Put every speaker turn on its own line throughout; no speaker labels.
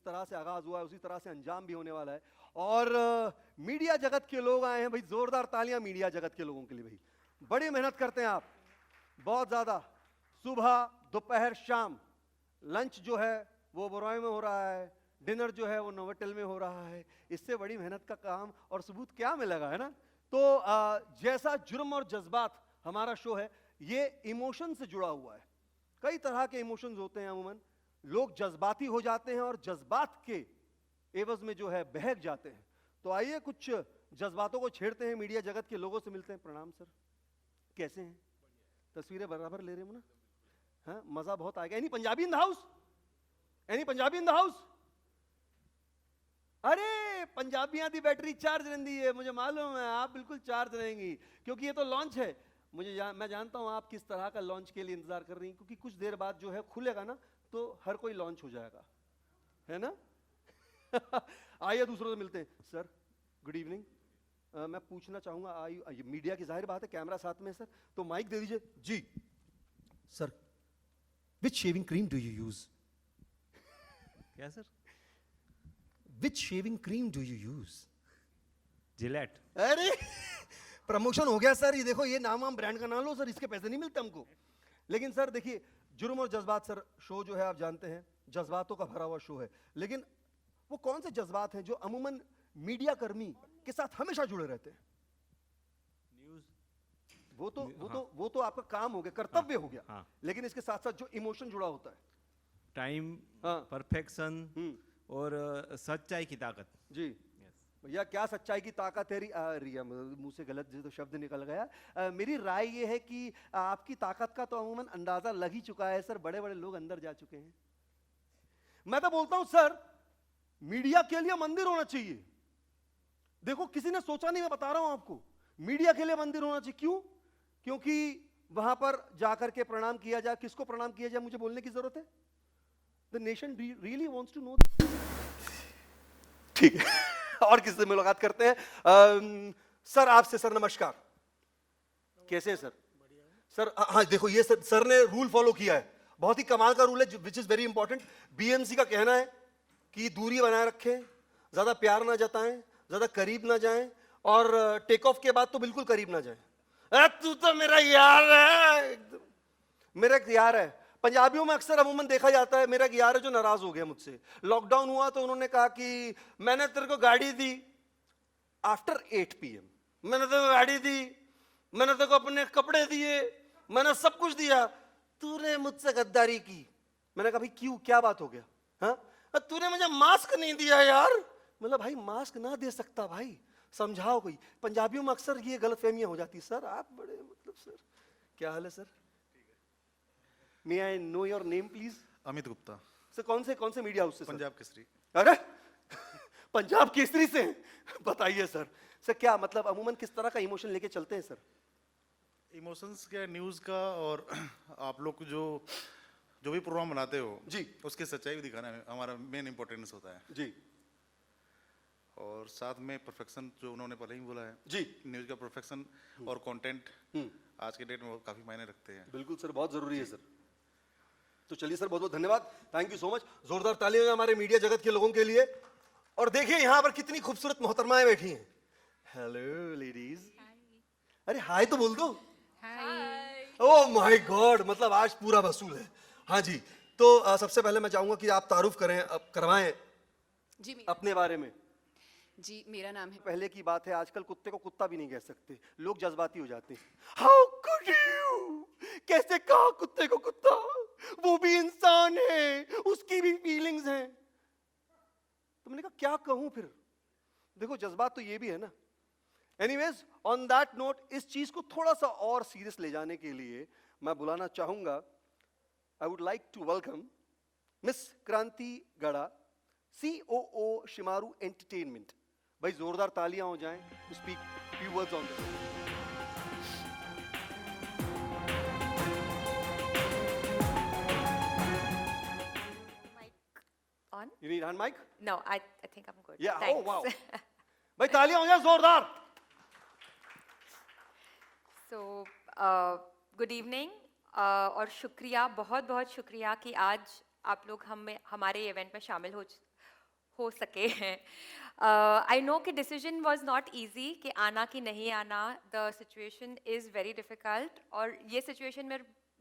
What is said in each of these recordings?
तरह से आगाज हुआ है उसी तरह से अंजाम भी होने वाला है। और मीडिया जगत के लोग आए हैं भाई, जोरदार तालियां मीडिया जगत के लोगों के लिए। भाई बड़ी मेहनत करते हैं आप, बहुत ज्यादा। सुबह दोपहर शाम लंच जो है वो बरौई में हो रहा है, डिनर जो है वो नोवोटेल में हो रहा है। इससे बड़ी मेहनत का काम और सबूत क्या मिलेगा, है ना। तो जैसा जुर्म और जज्बात हमारा शो है, ये इमोशन से जुड़ा हुआ है। कई तरह के इमोशंस होते हैं अमूमन, लोग जज्बाती हो जाते हैं और जज्बात के एवज में जो है बहक जाते हैं। तो आइए कुछ जज्बातों को छेड़ते हैं, मीडिया जगत के लोगों से मिलते हैं। प्रणाम सर, कैसे हैं? तस्वीरें बराबर ले रहे हो ना? हाँ, मजा बहुत आएगा। Any Punjabi in the house? Any Punjabi in the house? अरे पंजाबियां दी बैटरी चार्ज रहती है, मुझे मालूम है आप बिल्कुल चार्ज रहेंगी, क्योंकि ये तो लॉन्च है। मैं जानता हूं आप किस तरह का लॉन्च के लिए इंतजार कर रही हैं, क्योंकि कुछ देर बाद जो है खुलेगा ना, तो हर कोई लॉन्च हो जाएगा, है ना। आइए दूसरों से मिलते हैं। Sir good evening. मैं पूछना चाहूंगा, मीडिया की जाहिर बात है कैमरा साथ में है सर, तो माइक दे दीजिए जी। Sir which shaving cream do you use?
क्या sir?
Which shaving cream do you use?
Gillette.
अरे प्रमोशन हो गया सर, ये देखो, ये नाम हम ब्रांड का नाम लो सर, इसके पैसे नहीं मिलते हमको। लेकिन सर देखिए, जुर्म और जज्बात सर शो जो है आप जानते हैं जज्बातों का भरा हुआ शो है। लेकिन वो कौन से जज्बात हैं जो अमूमन मीडिया कर्मी के साथ हमेशा जुड़े रहते हैं?
न्यूज़।
वो तो आपका काम हो गया, कर्तव्य हो गया।
हाँ।
लेकिन इसके साथ साथ जो इमोशन जुड़ा होता है,
टाइम,
हाँ।
परफेक्शन और सच्चाई की ताकत।
जी भैया, क्या सच्चाई की ताकत है? रिया मुंह से गलत तो शब्द निकल गया। मेरी राय ये है कि आपकी ताकत का तो अमूमन अंदाजा लग ही चुका है सर, बड़े बड़े लोग अंदर जा चुके हैं। मैं तो बोलता हूं सर, मीडिया के लिए मंदिर होना चाहिए। देखो किसी ने सोचा नहीं, मैं बता रहा हूं आपको, मीडिया के लिए मंदिर होना चाहिए। क्यों? क्योंकि वहां पर जाकर के प्रणाम किया जाए। किसको प्रणाम किया जाए मुझे बोलने की जरूरत है? The nation really wants to know. ठीक है, और किससे मुलाकात करते हैं। सर आपसे सर नमस्कार, कैसे हैं सर? सर हाँ देखो, ये सर ने रूल फॉलो किया है, बहुत ही कमाल का रूल है, which is very important. BMC का कहना है कि दूरी बनाए रखें, ज्यादा प्यार ना जताएं, ज्यादा करीब ना जाएं, और टेक ऑफ के बाद तो बिल्कुल करीब ना जाएं। तू तो मेरा यार है, एकदम मेरा एक यार है। पंजाबियों में अक्सर अमूमन देखा जाता है, मेरा एक यार है जो नाराज हो गया मुझसे। लॉकडाउन हुआ तो उन्होंने कहा कि मैंने तेरे को गाड़ी दी आफ्टर 8 PM, मैंने तेरे को गाड़ी दी, मैंने तेरे को अपने कपड़े दिए, मैंने सब कुछ दिया, तूने मुझसे गद्दारी की। मैंने कहा भाई क्यों, क्या बात हो गया? हाँ, तूने मुझे मास्क नहीं दिया यार। मतलब भाई मास्क ना दे सकता भाई, समझाओ कोई। पंजाबियों में अक्सर ये गलतफहमियां हो जाती। सर आप बड़े मतलब, सर क्या हाल है sir? May I know your name please?
Amit Gupta.
Sir कौन से मीडिया हाउस से?
पंजाब केसरी।
अरे पंजाब केसरी से? बताइए सर। सर क्या मतलब अमूमन किस तरह का इमोशन लेके चलते हैं सर?
इमोशंस क्या, न्यूज़ का, और आप लोग जो भी प्रोग्राम बनाते हो
जी,
उसकी सच्चाई भी दिखाना हमारा मेन इंपॉर्टेंस होता है
जी।
और साथ में परफेक्शन, जो उन्होंने पहले ही बोला है
जी,
न्यूज़ का परफेक्शन और कंटेंट आज के डेट में काफ़ी मायने रखते हैं।
बिल्कुल सर, बहुत जरूरी है सर। तो चलिए सर, बहुत बहुत धन्यवाद, थैंक यू सो मच। जोरदार तालियां हैं हमारे मीडिया जगत के लोगों के लिए। और देखिए यहाँ पर कितनी खूबसूरत मोहतरमाएं बैठी हैं। Hello ladies. अरे हाय तो बोल दो। ओह माय गॉड, मतलब आज पूरा वसूल है। हाँ जी, तो सबसे पहले मैं चाहूंगा कि आप तारुफ करवाएं
जी
अपने बारे में।
जी, मेरा नाम है।
पहले की बात है, आजकल कुत्ते को कुत्ता भी नहीं कह सकते, लोग जज्बाती हो जाते हैं। हाउ कुड यू, कैसे कहा कुत्ते को कुत्ता? वो भी इंसान है, उसकी भी फीलिंग्स हैं। तो मैंने कहा क्या कहूं फिर? देखो जज्बात तो ये भी है ना। एनीवेज, ऑन दैट नोट, इस चीज को थोड़ा सा और सीरियस ले जाने के लिए मैं बुलाना चाहूंगा, I would like to welcome miss Kranti Gada, COO Shemaroo entertainment. भाई जोरदार तालियां हो जाएं to speak few words on this.
On?
You need hand mic?
No, I think I'm good.
Yeah.
Thanks.
Oh wow. भाई तालियां हो जाए जोरदार।
So, good evening और शुक्रिया, बहुत बहुत शुक्रिया कि आज आप लोग हमारे इवेंट में शामिल हो सके हैं। आई नो कि डिसीजन वॉज नॉट ईजी कि आना कि नहीं आना, the situation is very difficult, और ये सिचुएशन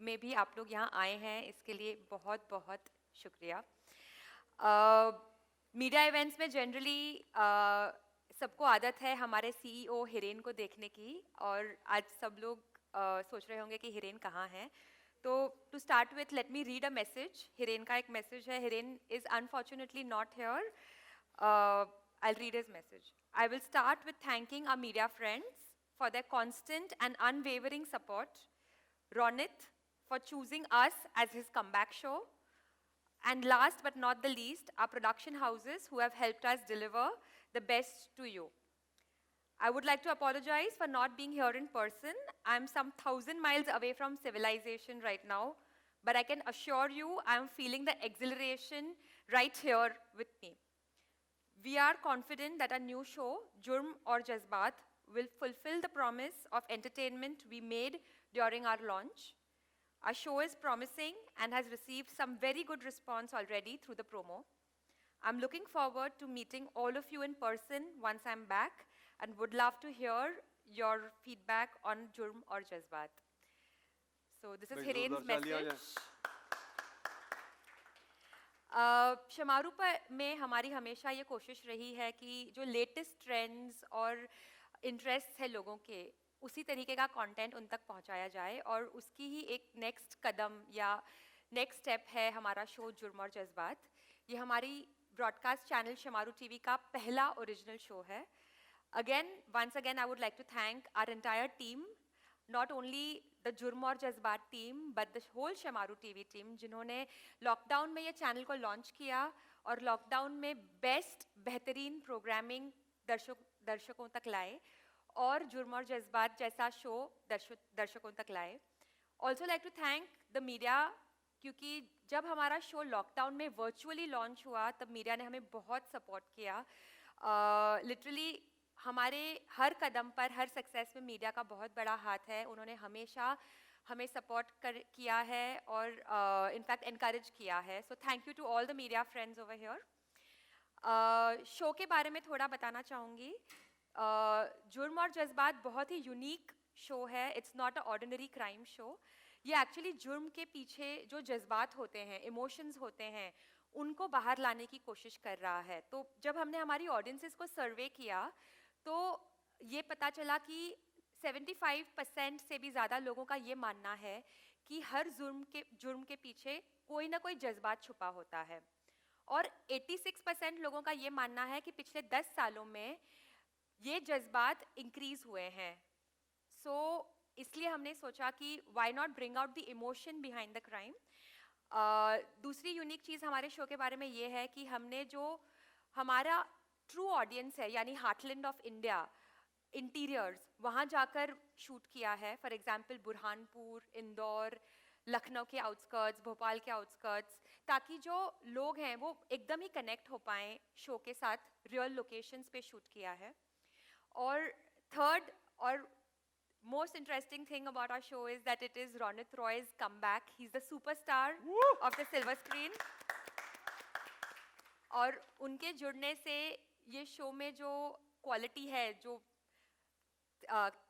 में भी आप लोग यहाँ आए हैं, इसके लिए बहुत बहुत शुक्रिया। मीडिया इवेंट्स में जनरली सबको आदत है हमारे सीईओ हिरेन को देखने की, और आज सब लोग सोच रहे होंगे कि हिरेन कहाँ है। तो to start with let me read a message. Hiren का एक मैसेज है। Hiren is unfortunately not here. I'll read his message. I will start with thanking our media friends for their constant and unwavering support, Ronit for choosing us as his comeback show, and last but not the least, our production houses who have helped us deliver the best to you. I would like to apologize for not being here in person. I'm some 1,000 miles away from civilization right now, but I can assure you I'm feeling the exhilaration right here with me. We are confident that our new show, Jurm aur Jazbaat, will fulfill the promise of entertainment we made during our launch. Our show is promising and has received some very good response already through the promo. I'm looking forward to meeting all of you in person once I'm back, and would love to hear your feedback on Jurm aur Jazbaat. So this is Hiren's message. Shemaroo पर में हमारी हमेशा ये कोशिश रही है कि जो लेटेस्ट ट्रेंड्स और इंटरेस्ट है लोगों के, उसी तरीके का कंटेंट उन तक पहुंचाया जाए, और उसकी ही एक नेक्स्ट कदम या नेक्स्ट स्टेप है हमारा शो जुर्म और जज्बात। ये हमारी ब्रॉडकास्ट चैनल शमारू टीवी का पहला ओरिजिनल शो है। Once again, I would like to thank our entire team, not only the जुर्म और जज्बात team, but the whole Shemaroo TV team, जिन्होंने लॉकडाउन में ये चैनल को लॉन्च किया और लॉकडाउन में बेहतरीन प्रोग्रामिंग दर्शकों तक लाए, और जुर्म और जज्बात जैसा शो दर्शकों तक लाए। Also like to thank the media, क्योंकि जब हमारा शो लॉकडाउन में वर्चुअली लॉन्च हुआ तब मीडिया ने हमें बहुत सपोर्ट किया। लिटरली हमारे हर कदम पर, हर सक्सेस में मीडिया का बहुत बड़ा हाथ है। उन्होंने हमेशा हमें सपोर्ट किया है और इनफैक्ट इनकरेज किया है। So thank you to all the media friends over here. Show के बारे में थोड़ा बताना चाहूँगी। जुर्म और जज्बात बहुत ही यूनिक शो है। It's not a ordinary crime show. ये एक्चुअली जुर्म के पीछे जो जज्बात होते हैं, इमोशंस होते हैं, उनको बाहर लाने की कोशिश कर रहा है। तो जब हमने हमारी ऑडियंसेस को सर्वे किया तो ये पता चला कि 75% से भी ज़्यादा लोगों का ये मानना है कि हर जुर्म के पीछे कोई ना कोई जज्बात छुपा होता है, और 86% लोगों का ये मानना है कि पिछले 10 सालों में ये जज्बात इंक्रीज हुए हैं। सो इसलिए हमने सोचा कि why not bring out the emotion behind the crime. दूसरी यूनिक चीज़ हमारे शो के बारे में ये है कि हमने जो हमारा ट्रू ऑडियंस है, यानी हार्टलैंड ऑफ इंडिया, इंटीरियर्स, वहाँ जाकर शूट किया है। फॉर एग्जांपल बुरहानपुर, इंदौर, लखनऊ के आउटस्कर्ट्स, भोपाल के आउटस्कर्ट्स, ताकि जो लोग हैं वो एकदम ही कनेक्ट हो पाएँ शो के साथ। रियल लोकेशंस पे शूट किया है। और थर्ड और most interesting thing about our show is that it is Ronit Roy's comeback. He's the superstar of the silver screen. और उनके जुड़ने से ये शो में जो क्वालिटी है, जो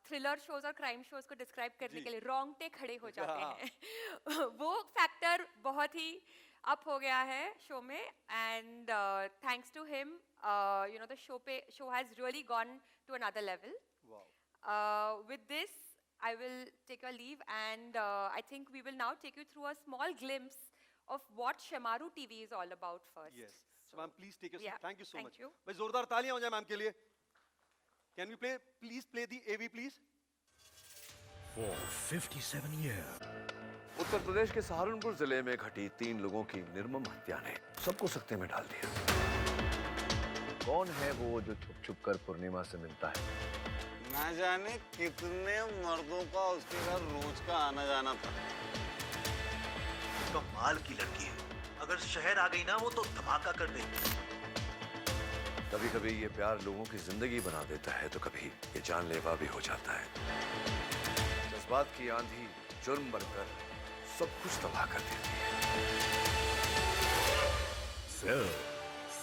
थ्रिलर शोज और क्राइम शोज को डिस्क्राइब करने के लिए रोंगटे खड़े हो जाते हैं, वो फैक्टर बहुत ही अप हो गया है शो में। And thanks to him, you know, the show has really gone to another level. With this, I will take a leave, and I think we will now take you through a small glimpse of what Shamaru TV is all about first.
Yes. So, ma'am, please take your seat.
Yeah,
Thank you so
thank
much.
you.
भाई जोरदार तालियां हो जाए ma'am के लिए। Can we please play the AV, please?
For 57 years.
Uttar Pradesh के सहारनपुर जिले में घटी 3 लोगों की निर्मम हत्या ने सबको सकते में डाल दिया। कौन है वो जो छुप छुप कर पूर्णिमा से मिलता है?
ना जाने कितने मर्दों का उसके घर रोज का आना जाना था।
कमाल की लड़की है, अगर शहर आ गई ना वो तो धमाका कर देगी।
कभी कभी ये प्यार लोगों की जिंदगी बना देता है, तो कभी ये जानलेवा भी हो जाता है। जज्बात की आंधी जुर्म बनकर सब कुछ तबाह कर देती है।
Film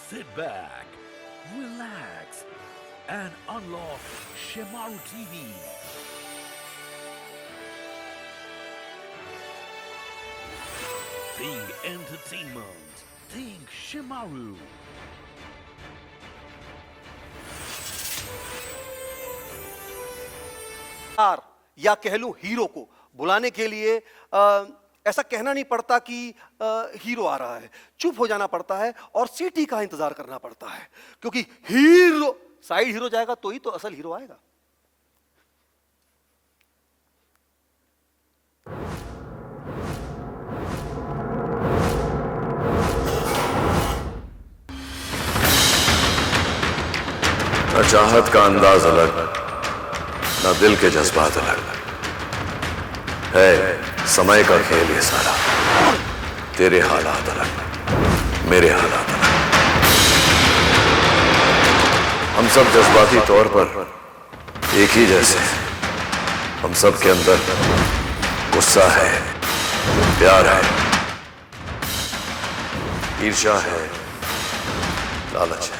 Sit back, relax, and unlock Shemaru TV. Think entertainment. Think Shemaru.
Star या कह लूं हीरो को बुलाने के लिए ऐसा कहना नहीं पड़ता कि हीरो आ रहा है, चुप हो जाना पड़ता है और सीटी का इंतजार करना पड़ता है, क्योंकि हीरो साइड हीरो जाएगा तो ही तो असल हीरो आएगा।
न चाहत का अंदाज अलग, न दिल के जज्बात अलग है। समय का खेल ये सारा, तेरे हालात अलग, मेरे हालात अलग। हम सब जज्बाती तौर पर एक ही जैसे हैं। हम सब के अंदर गुस्सा है, प्यार है, ईर्ष्या है, लालच है।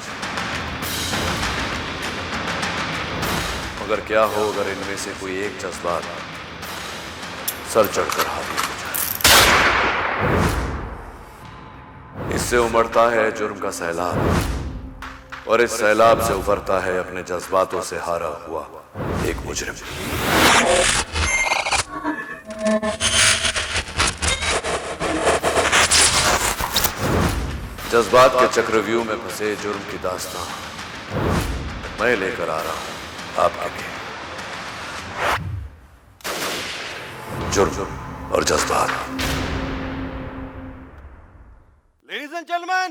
मगर क्या हो अगर इनमें से कोई एक जज्बात सर चढ़कर हावी हो जाए। इससे उमड़ता है जुर्म का सैलाब और इस सैलाब से उभरता है अपने जज्बातों से हारा हुआ एक मुजरिम। जज्बात के चक्रव्यूह में फंसे जुर्म की दास्तां मैं लेकर आ रहा हूं आपके लिए। जुर्म और जज्बात।
Ladies and gentlemen,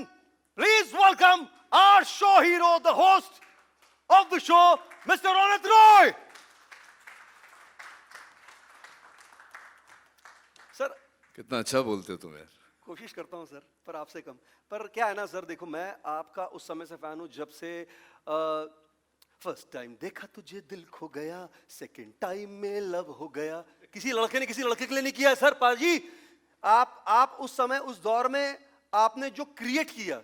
please welcome our show hero, the host of the show, Mr. Ronit Roy. Sir
कितना अच्छा बोलते हो तुम यार।
कोशिश करता हूं सर, पर आपसे कम। पर क्या है ना सर, देखो मैं आपका उस समय से फैन हूं जब से फर्स्ट टाइम देखा तुझे दिल खो गया, सेकंड टाइम में लव हो गया। किसी लड़के ने किसी लड़के के लिए नहीं किया है सर। पाजी आप उस समय उस दौर में आपने जो क्रिएट किया,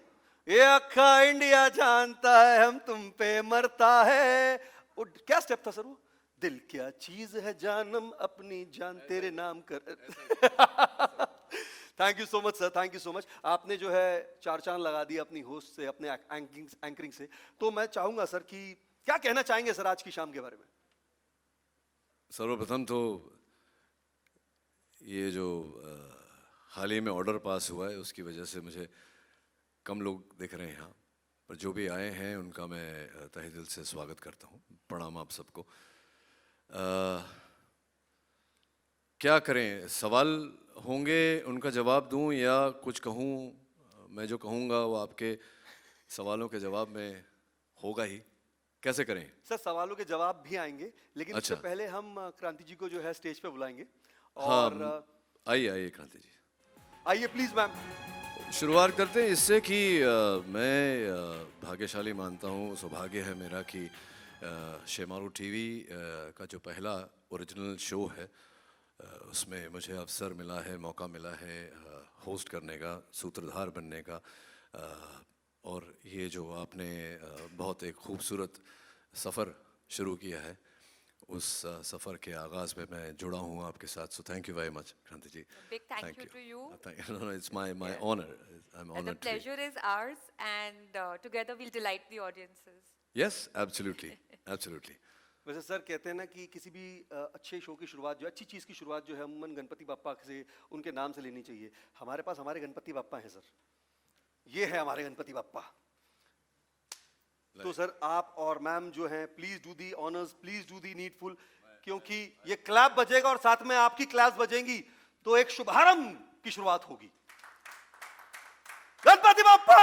ये अक्खा इंडिया जानता है हम तुम पे मरता है, वो क्या स्टेप था सर? वो दिल क्या चीज है जानम अपनी जान तेरे नाम कर। Thank you so much sir, thank you so much. आपने जो है चार चांद लगा दिया अपनी होस्ट से, अपने एंकरिंग से। तो मैं चाहूंगा सर कि क्या कहना चाहेंगे सर आज की शाम के बारे में?
सर्वप्रथम तो ये जो हाल ही में ऑर्डर पास हुआ है उसकी वजह से मुझे कम लोग दिख रहे हैं यहाँ पर। जो भी आए हैं उनका मैं तहे दिल से स्वागत करता हूँ। प्रणाम आप सबको। क्या करें, सवाल होंगे उनका जवाब दूं या कुछ कहूं? मैं जो कहूँगा वो आपके सवालों के जवाब में होगा ही। कैसे करें
सर? सवालों के जवाब भी आएंगे, लेकिन
अच्छा।
उससे पहले हम क्रांति जी को जो है स्टेज पे बुलाएंगे।
हाँ,
और
आइए आइए क्रांति जी,
आइए प्लीज मैम।
शुरुआत करते हैं इससे कि मैं भाग्यशाली मानता हूँ, सौभाग्य है मेरा कि शेमारू टीवी का जो पहला ओरिजिनल शो है उसमें मुझे अवसर मिला है, मौका मिला है होस्ट करने का, सूत्रधार बनने का। और ये जो आपने बहुत एक खूबसूरत सफ़र शुरू किया है, उस सफ़र के आगाज़ में मैं जुड़ा हूँ आपके साथ। सो thank you very much Kranti ji.
Big thank you to you.
It's my honor. I'm
And the
honored to be.
pleasure is ours, and together we'll delight the audiences.
Yes, absolutely, absolutely.
वैसे सर कहते हैं ना कि किसी भी अच्छे show की शुरुआत जो है, अच्छी चीज़ की शुरुआत जो है अमूमन गणपति बाप्पा से, उनके नाम से लेनी चाहिए। हमारे पास हमारे गणपति बाप्पा हैं सर, ये है हमारे गणपति बाप्पा। तो सर आप और मैम जो हैं please do the honours, please do the needful, क्योंकि ये क्लैप बजेगा और साथ में आपकी क्लैप्स बजेंगी तो एक शुभारंभ की शुरुआत होगी। गणपति बाप्पा!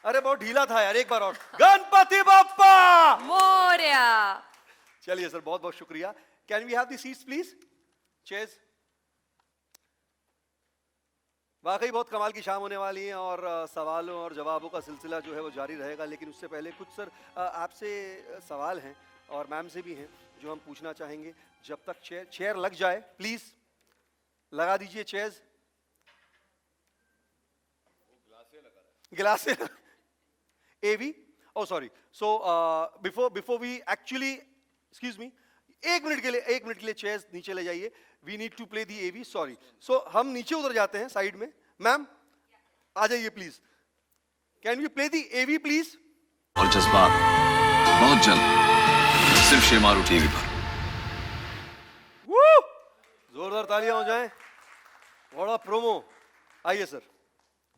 अरे बहुत ढीला था यार, एक बार और। गणपति बाप्पा
मोरया।
चलिए सर, बहुत बहुत शुक्रिया। Can we have the seats please, chairs. वाकई बहुत कमाल की शाम होने वाली है और सवालों और जवाबों का सिलसिला जो है वो जारी रहेगा। लेकिन उससे पहले कुछ सर आपसे सवाल हैं और मैम से भी हैं जो हम पूछना चाहेंगे। जब तक चेयर लग जाए प्लीज लगा दीजिए chairs. glasses. AV. Oh, sorry. So before we actually, excuse me, एक मिनट के लिए चेयर्स नीचे ले जाइए. We need to play the AV. Sorry. So हम नीचे उतर जाते हैं साइड में. मैम आ जाइए please. Can we play the AV please?
और जज्बात बहुत जल्द सिर्फ शेमारू टीवी पर.
Woo! जोरदार तालियां हो जाएं. बड़ा प्रोमो. आइए सर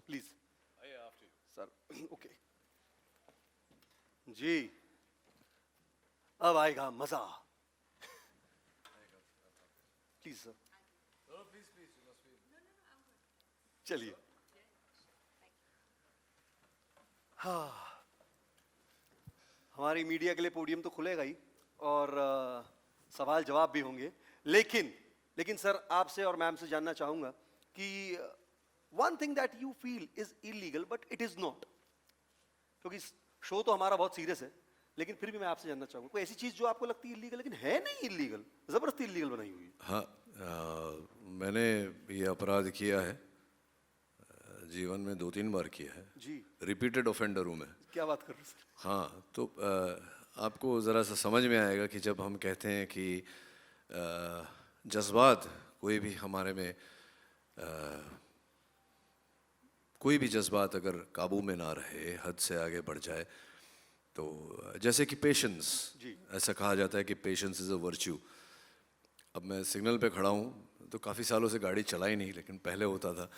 प्लीज. सर ओके जी. अब आएगा मजा. Please sir. चलिए. हाँ, हमारी मीडिया के लिए पोडियम तो खुलेगा ही और सवाल जवाब भी होंगे. लेकिन सर आपसे और मैम से जानना चाहूंगा कि one thing that you feel is illegal but it is not. क्योंकि शो तो हमारा बहुत सीरियस है, लेकिन फिर भी मैं आपसे जानना चाहूंगा कोई ऐसी चीज जो आपको लगती है इलीगल लेकिन है नहीं इलीगल, जबरदस्ती इलीगल बनाई हुई है.
हाँ, मैंने ये अपराध किया है. जीवन में 2-3 बार किया है.
जी.
रिपीटेड ऑफेंडर हूँ मैं.
क्या बात कर रहे हैं सर.
हाँ, तो आपको ज़रा सा समझ में आएगा कि जब हम कहते हैं कि जज्बात कोई भी हमारे में कोई भी जज्बात अगर काबू में ना रहे, हद से आगे बढ़ जाए, तो जैसे कि पेशेंस, ऐसा कहा जाता है कि पेशेंस इज़ अ वर्च्यू. अब मैं सिग्नल पे खड़ा हूँ तो काफ़ी सालों से गाड़ी चलाई नहीं, लेकिन पहले होता था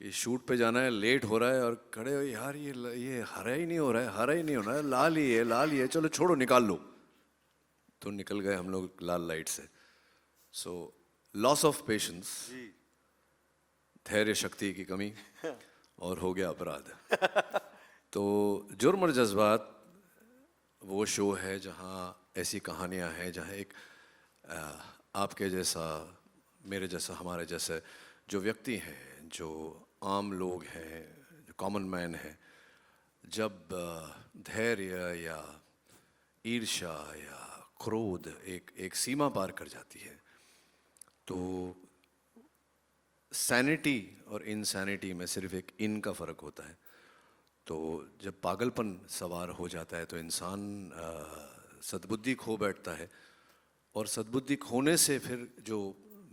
कि शूट पे जाना है, लेट हो रहा है और खड़े हो, यार ये हरा ही नहीं हो रहा है, हरा ही नहीं हो रहा है, लाल ही है, चलो छोड़ो निकाल लो. तो निकल गए हम लोग लाल लाइट से. सो लॉस ऑफ पेशेंस, धैर्य शक्ति की कमी, और हो गया अपराध. तो जुर्म और जज्बात वो शो है जहाँ ऐसी कहानियाँ हैं जहाँ एक आपके जैसा, मेरे जैसा, हमारे जैसे जो व्यक्ति हैं, जो आम लोग हैं, जो कॉमन मैन हैं, जब धैर्य या ईर्ष्या या क्रोध एक सीमा पार कर जाती है, तो सैनिटी और इनसैनिटी में सिर्फ एक इन का फ़र्क होता है. तो जब पागलपन सवार हो जाता है तो इंसान सद्बुद्धि खो बैठता है, और सद्बुद्धि खोने से फिर जो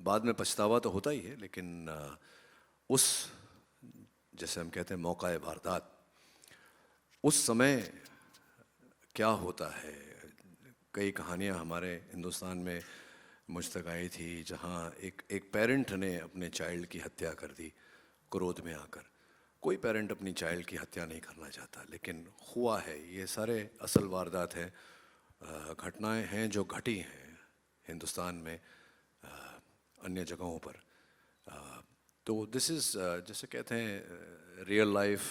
बाद में पछतावा तो होता ही है, लेकिन उस, जैसे हम कहते हैं, मौका वारदात, उस समय क्या होता है. कई कहानियाँ हमारे हिंदुस्तान में मुझ तक आई थी जहाँ एक पेरेंट ने अपने चाइल्ड की हत्या कर दी क्रोध में आकर. कोई पेरेंट अपनी चाइल्ड की हत्या नहीं करना चाहता, लेकिन हुआ है. ये सारे असल वारदात हैं, घटनाएं हैं जो घटी हैं हिंदुस्तान में, अन्य जगहों पर. तो दिस इज़, जैसे कहते हैं, real life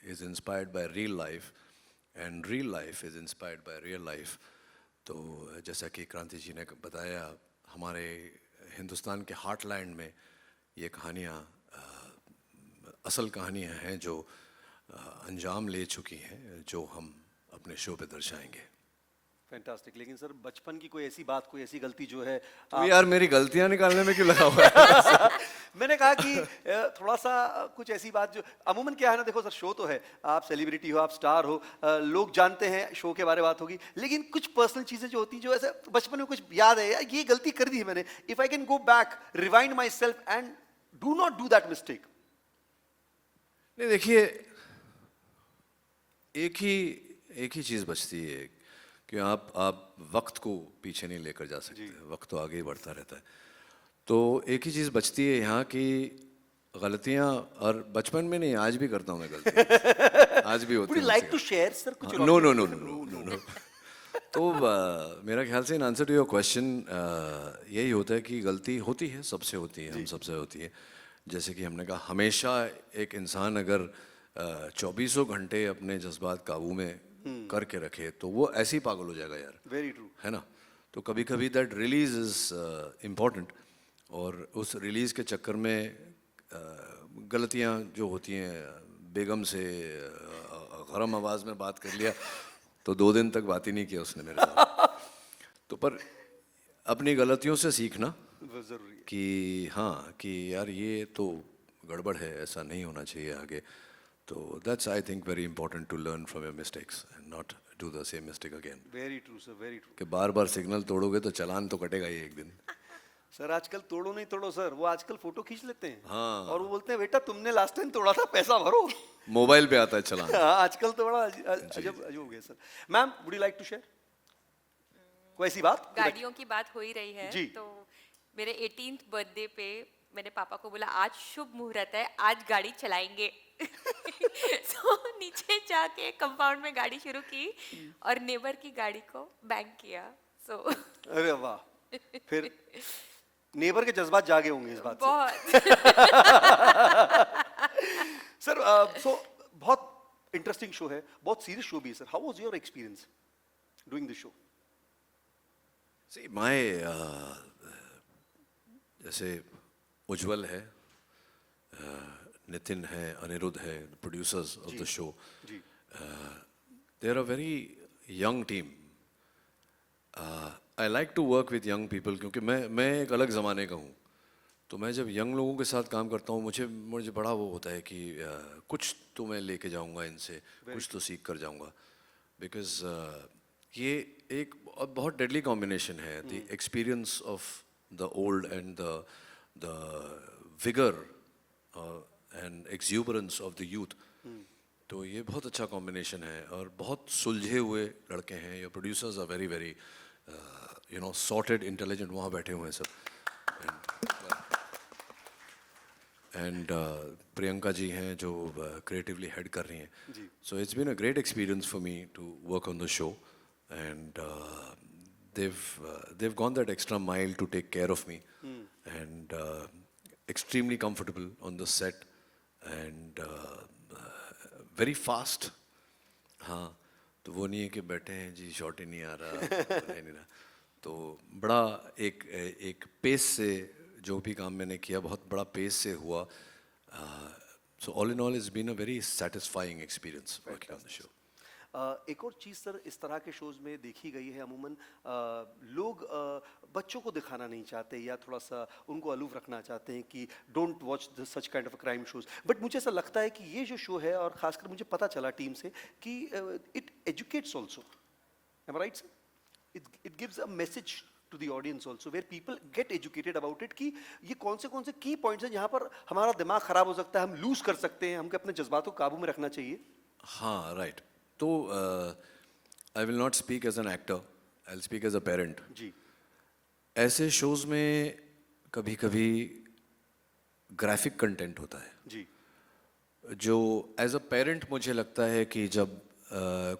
is inspired by real life and real life is inspired by real life. तो जैसा कि क्रांति जी ने बताया, हमारे हिंदुस्तान के हार्टलैंड में ये कहानियाँ असल कहानियाँ हैं जो अंजाम ले चुकी हैं, जो हम अपने शो पे दर्शाएंगे.
फैंटास्टिक. लेकिन सर बचपन की कोई ऐसी बात, कोई ऐसी गलती जो है
तो यार मेरी गलतियाँ निकालने में क्यों लगा हुआ है?
मैंने कहा कि थोड़ा सा कुछ ऐसी बात जो अमूमन क्या है ना, देखो सर शो तो है, आप सेलिब्रिटी हो, आप स्टार हो, लोग जानते हैं, शो के बारे में बात होगी, लेकिन कुछ पर्सनल चीज़ें जो होती हैं, जो ऐसे बचपन में कुछ याद है, यार ये गलती कर दी है मैंने, if I can go back, rewind my self and do not do that mistake.
नहीं, देखिए, एक ही चीज़ बचती है कि आप वक्त को पीछे नहीं लेकर जा सकते. वक्त तो आगे ही बढ़ता रहता है. तो एक ही चीज़ बचती है यहाँ की गलतियाँ, और बचपन में नहीं, आज भी करता हूँ मैं गलतियाँ. आज भी होती है.
लाइक टू शेयर सर कुछ?
नो. तो मेरा ख्याल से in answer to your question यही होता है कि गलती होती है, सबसे होती है, हम सबसे होती है. जैसे कि हमने कहा, हमेशा एक इंसान अगर 24 घंटे अपने जज्बात काबू में करके रखे तो वो ऐसे ही पागल हो जाएगा यार.
Very true.
है ना. तो कभी कभी दैट रिलीज इज़ इम्पोर्टेंट, और उस रिलीज़ के चक्कर में गलतियाँ जो होती हैं, बेगम से गरम आवाज़ में बात कर लिया तो 2 दिन तक बात ही नहीं किया उसने मेरे साथ. तो पर अपनी गलतियों से सीखना
जरूरी
कि हाँ, कि यार ये तो गड़बड़ है, ऐसा नहीं होना चाहिए आगे. तो that's I think very important to learn from your mistakes and not do the same mistake again.
Very true sir, very true.
कि बार बार सिग्नल तोड़ोगे तो चालान तो कटेगा ही एक दिन.
सर आजकल तोड़ो नहीं तोड़ो सर, वो आजकल फोटो खींच लेते हैं.
हाँ.
और वो बोलते हैं बेटा तुमने लास्ट टाइम तोड़ा था, पैसा भरो.
मोबाइल पे आता है चालान.
हाँ, आजकल तो बड़ा अजब अजब हो गया sir. Ma'am would you like to share कोई ऐसी बात?
गाड़ियों की बात हो ही रही है
जी.
तो मेरे 18th बर्थडे पे मैंने पापा को बोला आज शुभ मुहूर्त है, आज गाड़ी चलाएंगे. तो नीचे जाके कंपाउंड में गाड़ी शुरू की और नेबर की गाड़ी को बैंक किया. सो
अरे वाह. फिर नेबर के जज्बात जागे होंगे इस बात से.
बहुत
सर सो बहुत इंटरेस्टिंग शो है, बहुत सीरियस शो भी है sir. How was your experience doing this show?
See, my जैसे उज्जवल है, नितिन है, अनिरुद्ध है, प्रोड्यूसर्स ऑफ द शो.
जी.
They are a very young team. I like to work with young people क्योंकि मैं एक अलग ज़माने का हूँ. तो मैं जब यंग लोगों के साथ काम करता हूँ मुझे बड़ा वो होता है कि कुछ तो मैं लेके जाऊँगा इनसे, कुछ तो सीख कर जाऊँगा. बिकॉज ये एक बहुत डेडली कॉम्बिनेशन है. The experience of the old and the vigour and exuberance of the youth. तो ये बहुत अच्छा कॉम्बिनेशन है और बहुत सुलझे हुए लड़के हैं. Your producers are very very you know sorted, intelligent. वहाँ बैठे हुए हैं सब. एंड प्रियंका जी हैं जो क्रिएटिवली हेड कर रही हैं. So it's been a great experience for me to work on the show. And they've gone that extra mile to take care of me, and extremely comfortable on the set, and very fast. हाँ, तो वो नहीं है कि बैठे हैं जी shot ही नहीं आ रहा, नहीं रहा. तो बड़ा एक पेस से जो भी काम मैंने किया बहुत बड़ा पेस से हुआ. So all in all, it's been a very satisfying experience working on the show.
एक और चीज़ सर इस तरह के शोज़ में देखी गई है अमूमन लोग बच्चों को दिखाना नहीं चाहते या थोड़ा सा उनको अलूफ रखना चाहते हैं कि don't watch such kind of crime shows. But मुझे ऐसा लगता है कि ये जो शो है और ख़ासकर मुझे पता चला टीम से कि it educates also. Am I right sir? It gives a message to the audience also where people get educated about it कि ये कौन से की पॉइंट्स हैं जहाँ पर हमारा दिमाग ख़राब हो सकता है, हम लूज़ कर सकते हैं, हमको अपने जज्बातों को काबू में रखना चाहिए.
हाँ, राइट. तो I will not speak as an actor, I will speak as a parent.
जी.
ऐसे शोज में कभी कभी ग्राफिक कंटेंट होता है.
जी.
जो एज अ पेरेंट मुझे लगता है कि जब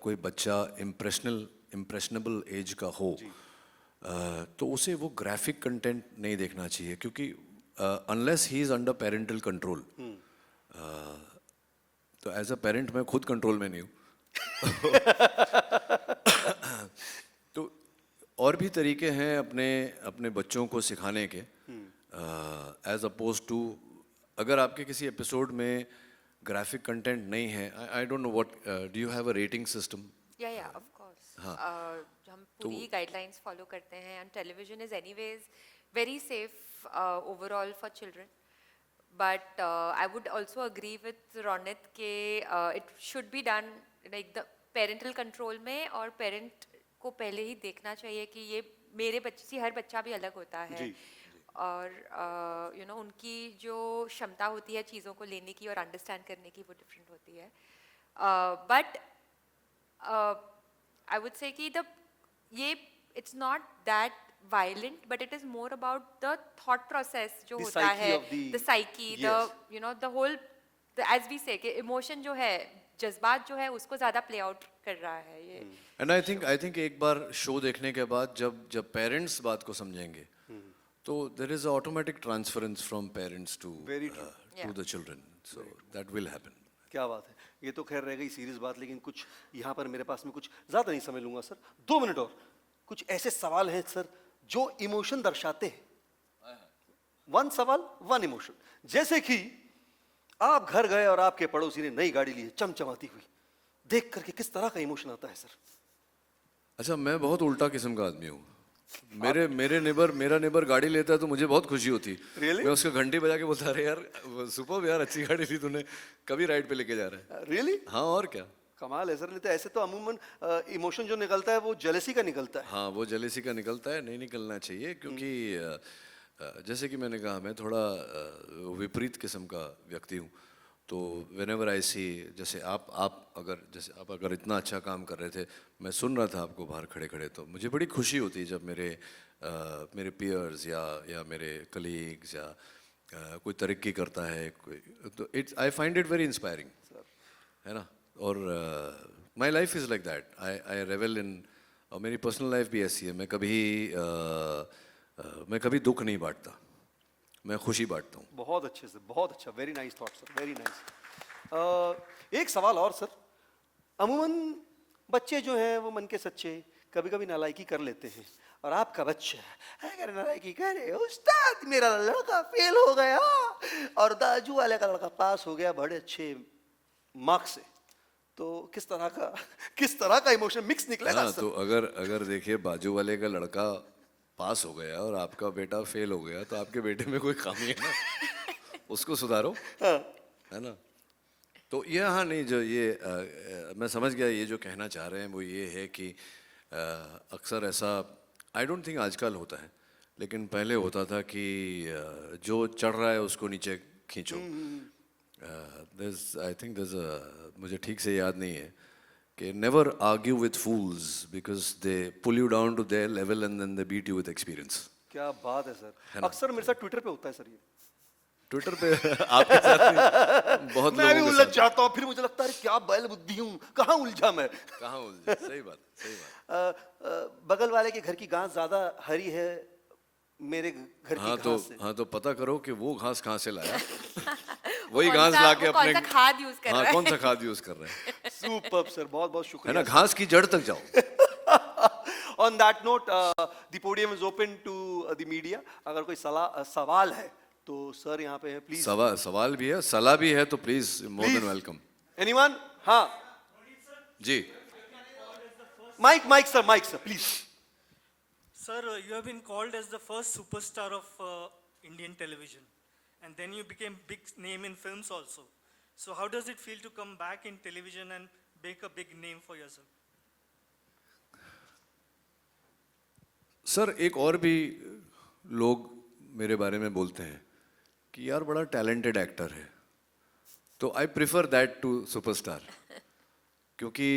कोई बच्चा इम्प्रेशनेबल एज का हो तो उसे वो ग्राफिक कंटेंट नहीं देखना चाहिए क्योंकि unless he is under parental control. तो एज अ पेरेंट मैं खुद कंट्रोल में नहीं हूँ. तो और भी तरीके हैं अपने बच्चों को सिखाने के एज अपोज टू अगर आपके किसी एपिसोड में ग्राफिक कंटेंट नहीं है. I don't know what do you have a rating system?
या ऑफ कोर्स. हम पूरी गाइडलाइंस फॉलो करते हैं and television is anyways very safe overall for children. But I would also agree with Ronit के it should be done like the parental control में और parent को पहले ही देखना चाहिए कि ये मेरे बच्चे से हर बच्चा भी अलग होता है. जी. और you know उनकी जो क्षमता होती है चीज़ों को लेने की और अंडरस्टैंड करने की वो डिफरेंट होती है. But I would say कि ये it's not that violent but it is more about the thought process जो होता है, the psyche, the you know the whole as we say कि emotion जो है, जज्बात जो है उसको ज़्यादा play out कर रहा है ये.
And I think एक बार शो देखने के बाद जब पेरेंट्स बात को समझेंगे तो there is an automatic transference from parents to the children, so that will happen.
क्या बात है. ये तो खैर रह गई सीरियस बात, लेकिन कुछ यहाँ पर मेरे पास में कुछ ज़्यादा नहीं समझ लूँगा सर. 2 मिनट और कुछ ऐसे सवाल हैं सर जो इमोशन दर्शाते हैं. 1 सवाल 1 इमोशन. जैसे कि आप घर गए और आपके पड़ोसी ने नई गाड़ी ली है चमचमाती हुई, देख करके किस तरह का इमोशन आता है सर?
अच्छा, मैं बहुत उल्टा किस्म का आदमी हूँ. मेरा नेबर गाड़ी लेता है तो मुझे बहुत खुशी होती है।
Really?
मैं उसको घंटी बजा के बोलता, अरे यार सुपर यार, अच्छी गाड़ी ली तूने, कभी राइड पे लेके जा रहा है।
रियली
हाँ और क्या।
कमाल है सर, नहीं तो ऐसे तो अमूमन इमोशन जो निकलता है वो जेलसी का निकलता है।
हाँ वो जेलेसी का निकलता है, नहीं निकलना चाहिए, क्योंकि जैसे कि मैंने कहा मैं थोड़ा विपरीत किस्म का व्यक्ति हूँ। तो वेन एवर आई सी, जैसे आप अगर इतना अच्छा काम कर रहे थे, मैं सुन रहा था आपको बाहर खड़े खड़े, तो मुझे बड़ी खुशी होती है जब मेरे पियर्स या मेरे कलीग्स या कोई तरक्की करता है कोई, तो it's I find it very inspiring, है ना। और my life is like that, I revel in, और मेरी पर्सनल लाइफ भी ऐसी है। मैं कभी दुख नहीं बांटता, मैं खुशी बांटता हूँ।
बहुत अच्छे से, बहुत अच्छा, very nice thought sir, very nice. एक सवाल और सर, अमूमन बच्चे जो हैं वो मन के सच्चे कभी कभी नालायकी कर लेते हैं, और आपका बच्चा अगर नालायकी करे, उस्ताद मेरा लड़का फेल हो गया और दाजू वाले का लड़का पास हो गया बड़े अच्छे मार्क्स से, तो किस तरह का इमोशन मिक्स निकलेगा
हाँ,
सर?
तो अगर देखिए बाजू वाले का लड़का पास हो गया और आपका बेटा फेल हो गया, तो आपके बेटे में कोई खामी है ना, उसको सुधारो, है ना। तो ये हाँ नहीं, जो ये मैं समझ गया, ये जो कहना चाह रहे हैं वो ये है कि अक्सर ऐसा आई डोंट थिंक आजकल होता है, लेकिन पहले होता था कि जो चढ़ रहा है उसको नीचे खींचो। आई थिंक मुझे ठीक से याद नहीं है कि never argue with fools because they pull you down to their level and then they beat you with experience.
क्या बात है सर, अक्सर मेरे साथ ट्विटर पे होता है सर ये।
ट्विटर पे आपके साथ नहीं, बहुत
मैं भी
लोगों के
उलझ
साथ।
जाता हूँ, फिर मुझे लगता है क्या बैल बुद्धि हूँ, कहाँ उलझा मैं।
कहाँ उलझे, सही बात, सही बात।
बगल वाले के घर की घास ज्यादा हरी है मेरे घर की घास से।
हाँ तो पता करो कि वो घास कहाँ से लाया, वही घास
कौन सा-
ला के
वो कौन
अपने,
सा खाद यूज कर रहा
हाँ
है।
कौन सा खाद यूज कर रहे हैं,
सुपर्ब सर, बहुत बहुत
है
शुक्रिया
ना, घास की जड़ तक जाओ।
On that note the podium is open to the media. अगर कोई सवाल है तो सर यहाँ पे है, प्लीज।
सवाल भी है, सलाह भी है, तो please more than welcome.
Anyone? हाँ
जी।
Mic sir please.
Sir, you have been called as the first superstar of Indian television, and then you became big name in films also. So how does it feel to come back in television and make a big name for yourself?
Sir एक और भी लोग मेरे बारे में बोलते हैं कि यार बड़ा टैलेंटेड एक्टर है, तो I prefer that to superstar, क्योंकि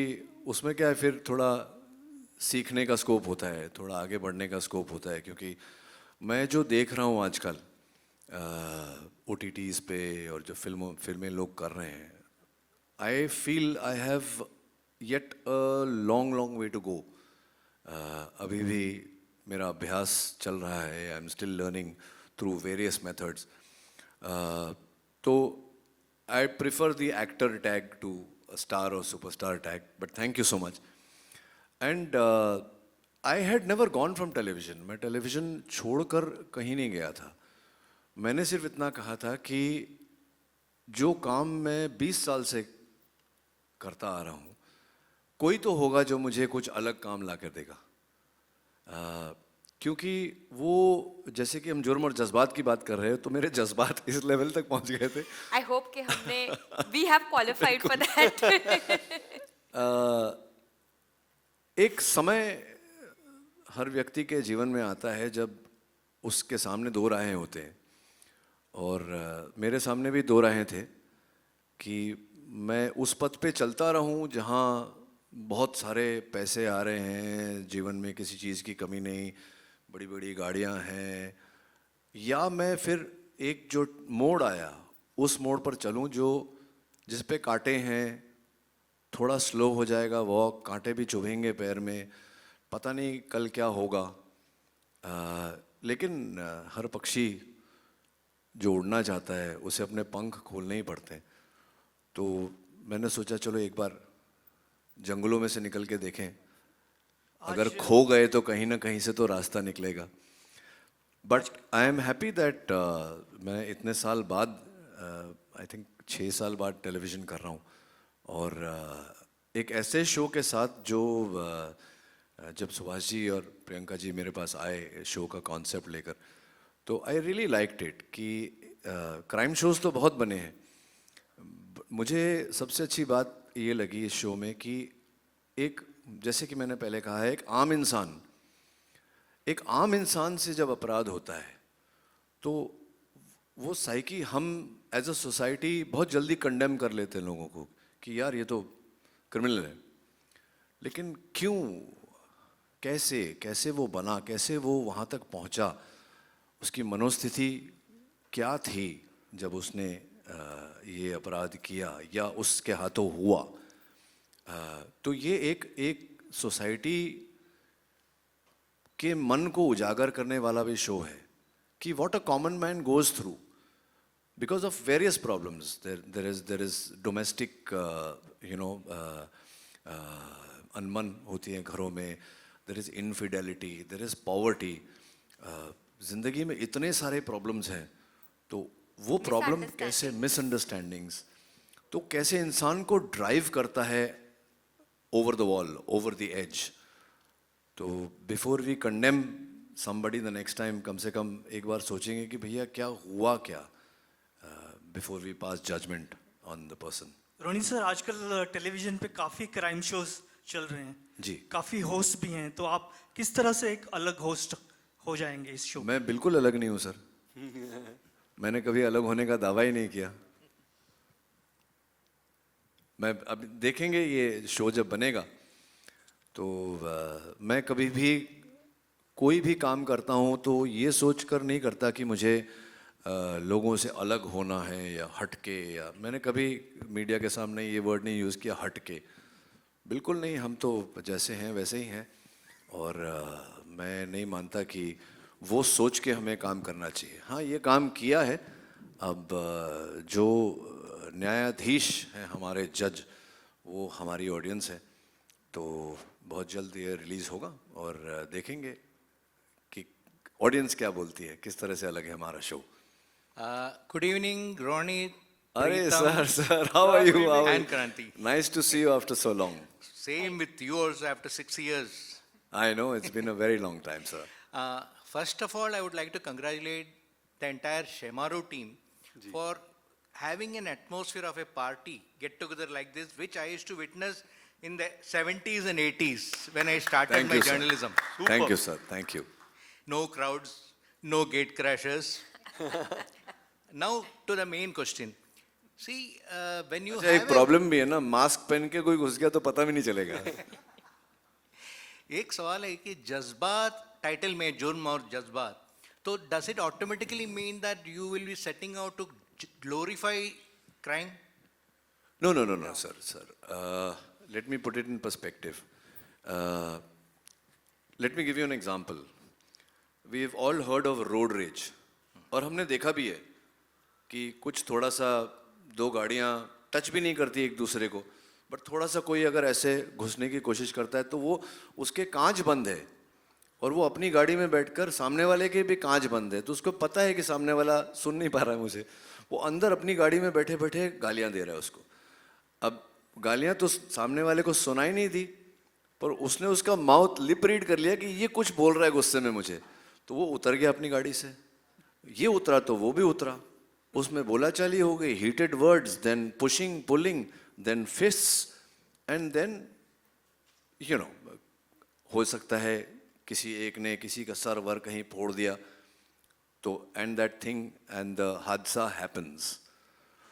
उसमें क्या है, फिर थोड़ा सीखने का स्कोप होता है, थोड़ा आगे बढ़ने का स्कोप होता है। क्योंकि मैं जो देख रहा हूँ आजकल OTTs पे और जो फिल्में लोग कर रहे हैं, I feel I have yet a long way to go. अभी भी मेरा अभ्यास चल रहा है, I am still learning through various methods. तो I prefer the actor tag to star और superstar tag, but thank you so much. And I had never gone from television, मैं टेलीविजन छोड़कर कहीं नहीं गया था। मैंने सिर्फ इतना कहा था कि जो काम मैं 20 साल से करता आ रहा हूँ, कोई तो होगा जो मुझे कुछ अलग काम ला कर देगा। क्योंकि वो जैसे कि हम जुर्म और जज्बात की बात कर रहे हैं, तो मेरे जज्बात इस लेवल तक पहुंच गए थे।
आई होप कि हमने we have qualified for that.
एक समय हर व्यक्ति के जीवन में आता है जब उसके सामने दो राहें होते हैं, और मेरे सामने भी दो राहें थे कि मैं उस पथ पे चलता रहूं जहां बहुत सारे पैसे आ रहे हैं, जीवन में किसी चीज़ की कमी नहीं, बड़ी बड़ी गाड़ियां हैं, या मैं फिर एक जो मोड़ आया उस मोड़ पर चलूं जिस पे कांटे हैं, थोड़ा स्लो हो जाएगा वॉक, कांटे भी चुभेंगे पैर में, पता नहीं कल क्या होगा। लेकिन हर पक्षी जो उड़ना चाहता है उसे अपने पंख खोलने ही पड़ते हैं। तो मैंने सोचा चलो एक बार जंगलों में से निकल के देखें, अगर खो गए तो कहीं ना कहीं से तो रास्ता निकलेगा। But I am happy that मैं इतने साल बाद, आई थिंक 6 साल बाद टेलीविज़न कर रहा हूँ, और एक ऐसे शो के साथ जो जब सुभाष जी और प्रियंका जी मेरे पास आए शो का कॉन्सेप्ट लेकर, तो आई रियली लाइक्ड इट कि क्राइम शोज तो बहुत बने हैं, मुझे सबसे अच्छी बात ये लगी इस शो में कि एक, जैसे कि मैंने पहले कहा है, एक आम इंसान से जब अपराध होता है तो वो साइकी हम एज अ सोसाइटी बहुत जल्दी कंडेम कर लेते हैं लोगों को कि यार ये तो क्रिमिनल है, लेकिन क्यों, कैसे कैसे वो बना, कैसे वो वहाँ तक पहुँचा, उसकी मनोस्थिति क्या थी जब उसने ये अपराध किया या उसके हाथों हुआ। तो ये एक सोसाइटी के मन को उजागर करने वाला भी शो है कि what a common man goes through because of various problems. There is domestic अनमन होती है घरों में, there is infidelity, there is poverty. जिंदगी में इतने सारे प्रॉब्लम्स हैं, तो वो प्रॉब्लम कैसे, मिसअंडरस्टैंडिंग्स, तो कैसे इंसान को ड्राइव करता है over the wall, over the edge. तो before we condemn somebody the next time, कम से कम एक बार सोचेंगे कि भैया क्या हुआ क्या, before we pass judgement on the person.
Ronnie sir, आजकल टेलीविजन पे काफ़ी क्राइम शोज चल रहे हैं
जी,
काफ़ी होस्ट भी हैं, तो आप किस तरह से एक अलग होस्ट हो जाएंगे इस शो?
मैं बिल्कुल अलग नहीं हूँ सर, मैंने कभी अलग होने का दावा ही नहीं किया। मैं अब देखेंगे ये शो जब बनेगा तो मैं कभी भी कोई भी काम करता हूँ तो ये सोच कर नहीं करता कि मुझे लोगों से अलग होना है या हटके, या मैंने कभी मीडिया के सामने ये वर्ड नहीं यूज़ किया हटके, बिल्कुल नहीं, हम तो जैसे हैं वैसे ही हैं। और मैं नहीं मानता कि वो सोच के हमें काम करना चाहिए। हाँ, ये काम किया है, अब जो न्यायाधीश हैं हमारे जज, वो हमारी ऑडियंस है, तो बहुत जल्द ये रिलीज़ होगा और देखेंगे कि ऑडियंस क्या बोलती है, किस तरह से अलग है हमारा शो।
Good evening Ronnie.
अरे sir, how are you?
And Kranti.
Nice to see you after so long.
Same with you also after 6 years.
I know, it's been a very long time, sir.
First of all, I would like to congratulate the entire Shemaru team for having an atmosphere of a party get-together like this, which I used to witness in the 70s and 80s when I started
Thank
my
you, sir.
journalism.
Thank you, sir. Thank you.
No crowds, no gate crashers. Now to the main question. See, when you
अच्छा,
have
एक problem भी है ना, mask पहन के कोई घुस गया तो पता भी नहीं चलेगा।
एक सवाल है कि जज्बात टाइटल में, जुर्म और जज्बात, तो does it automatically mean that you will be setting out to glorify crime?
No, no, no, no, sir. Let me put it in perspective. Let me give you an example. We've all heard of road rage. और हमने देखा भी है कि कुछ थोड़ा सा दो गाड़ियाँ टच भी नहीं करती एक दूसरे को, बट थोड़ा सा कोई अगर ऐसे घुसने की कोशिश करता है तो वो उसके कांच बंद है और वो अपनी गाड़ी में बैठकर सामने वाले के भी कांच बंद है, तो उसको पता है कि सामने वाला सुन नहीं पा रहा है मुझे, वो अंदर अपनी गाड़ी में बैठे बैठे गालियाँ दे रहा है उसको। अब गालियाँ तो सामने वाले को सुनाई नहीं दी, पर उसने उसका माउथ लिप रीड कर लिया कि ये कुछ बोल रहा है गुस्से में मुझे, तो वो उतर गया अपनी गाड़ी से। ये उतरा तो वो भी उतरा, उसमें बोलाचाली हो गई, heated words, then pushing, pulling, then fists, and then you know, हो सकता है किसी एक ने किसी का सर वर कहीं फोड़ दिया, तो and that thing and the हादसा happens.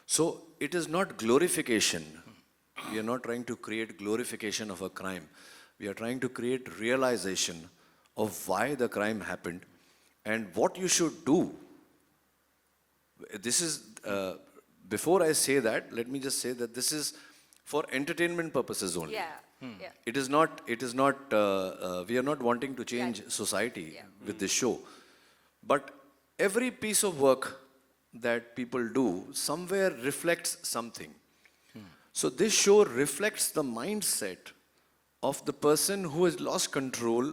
So it is not glorification. We are not trying to create glorification of a crime. We are trying to create realization of why the crime happened and what you should do. This is, before I say that, let me just say that this is for entertainment purposes only.
Yeah.
It is not, we are not wanting to change society with this show. But every piece of work that people do somewhere reflects something. So this show reflects the mindset of the person who has lost control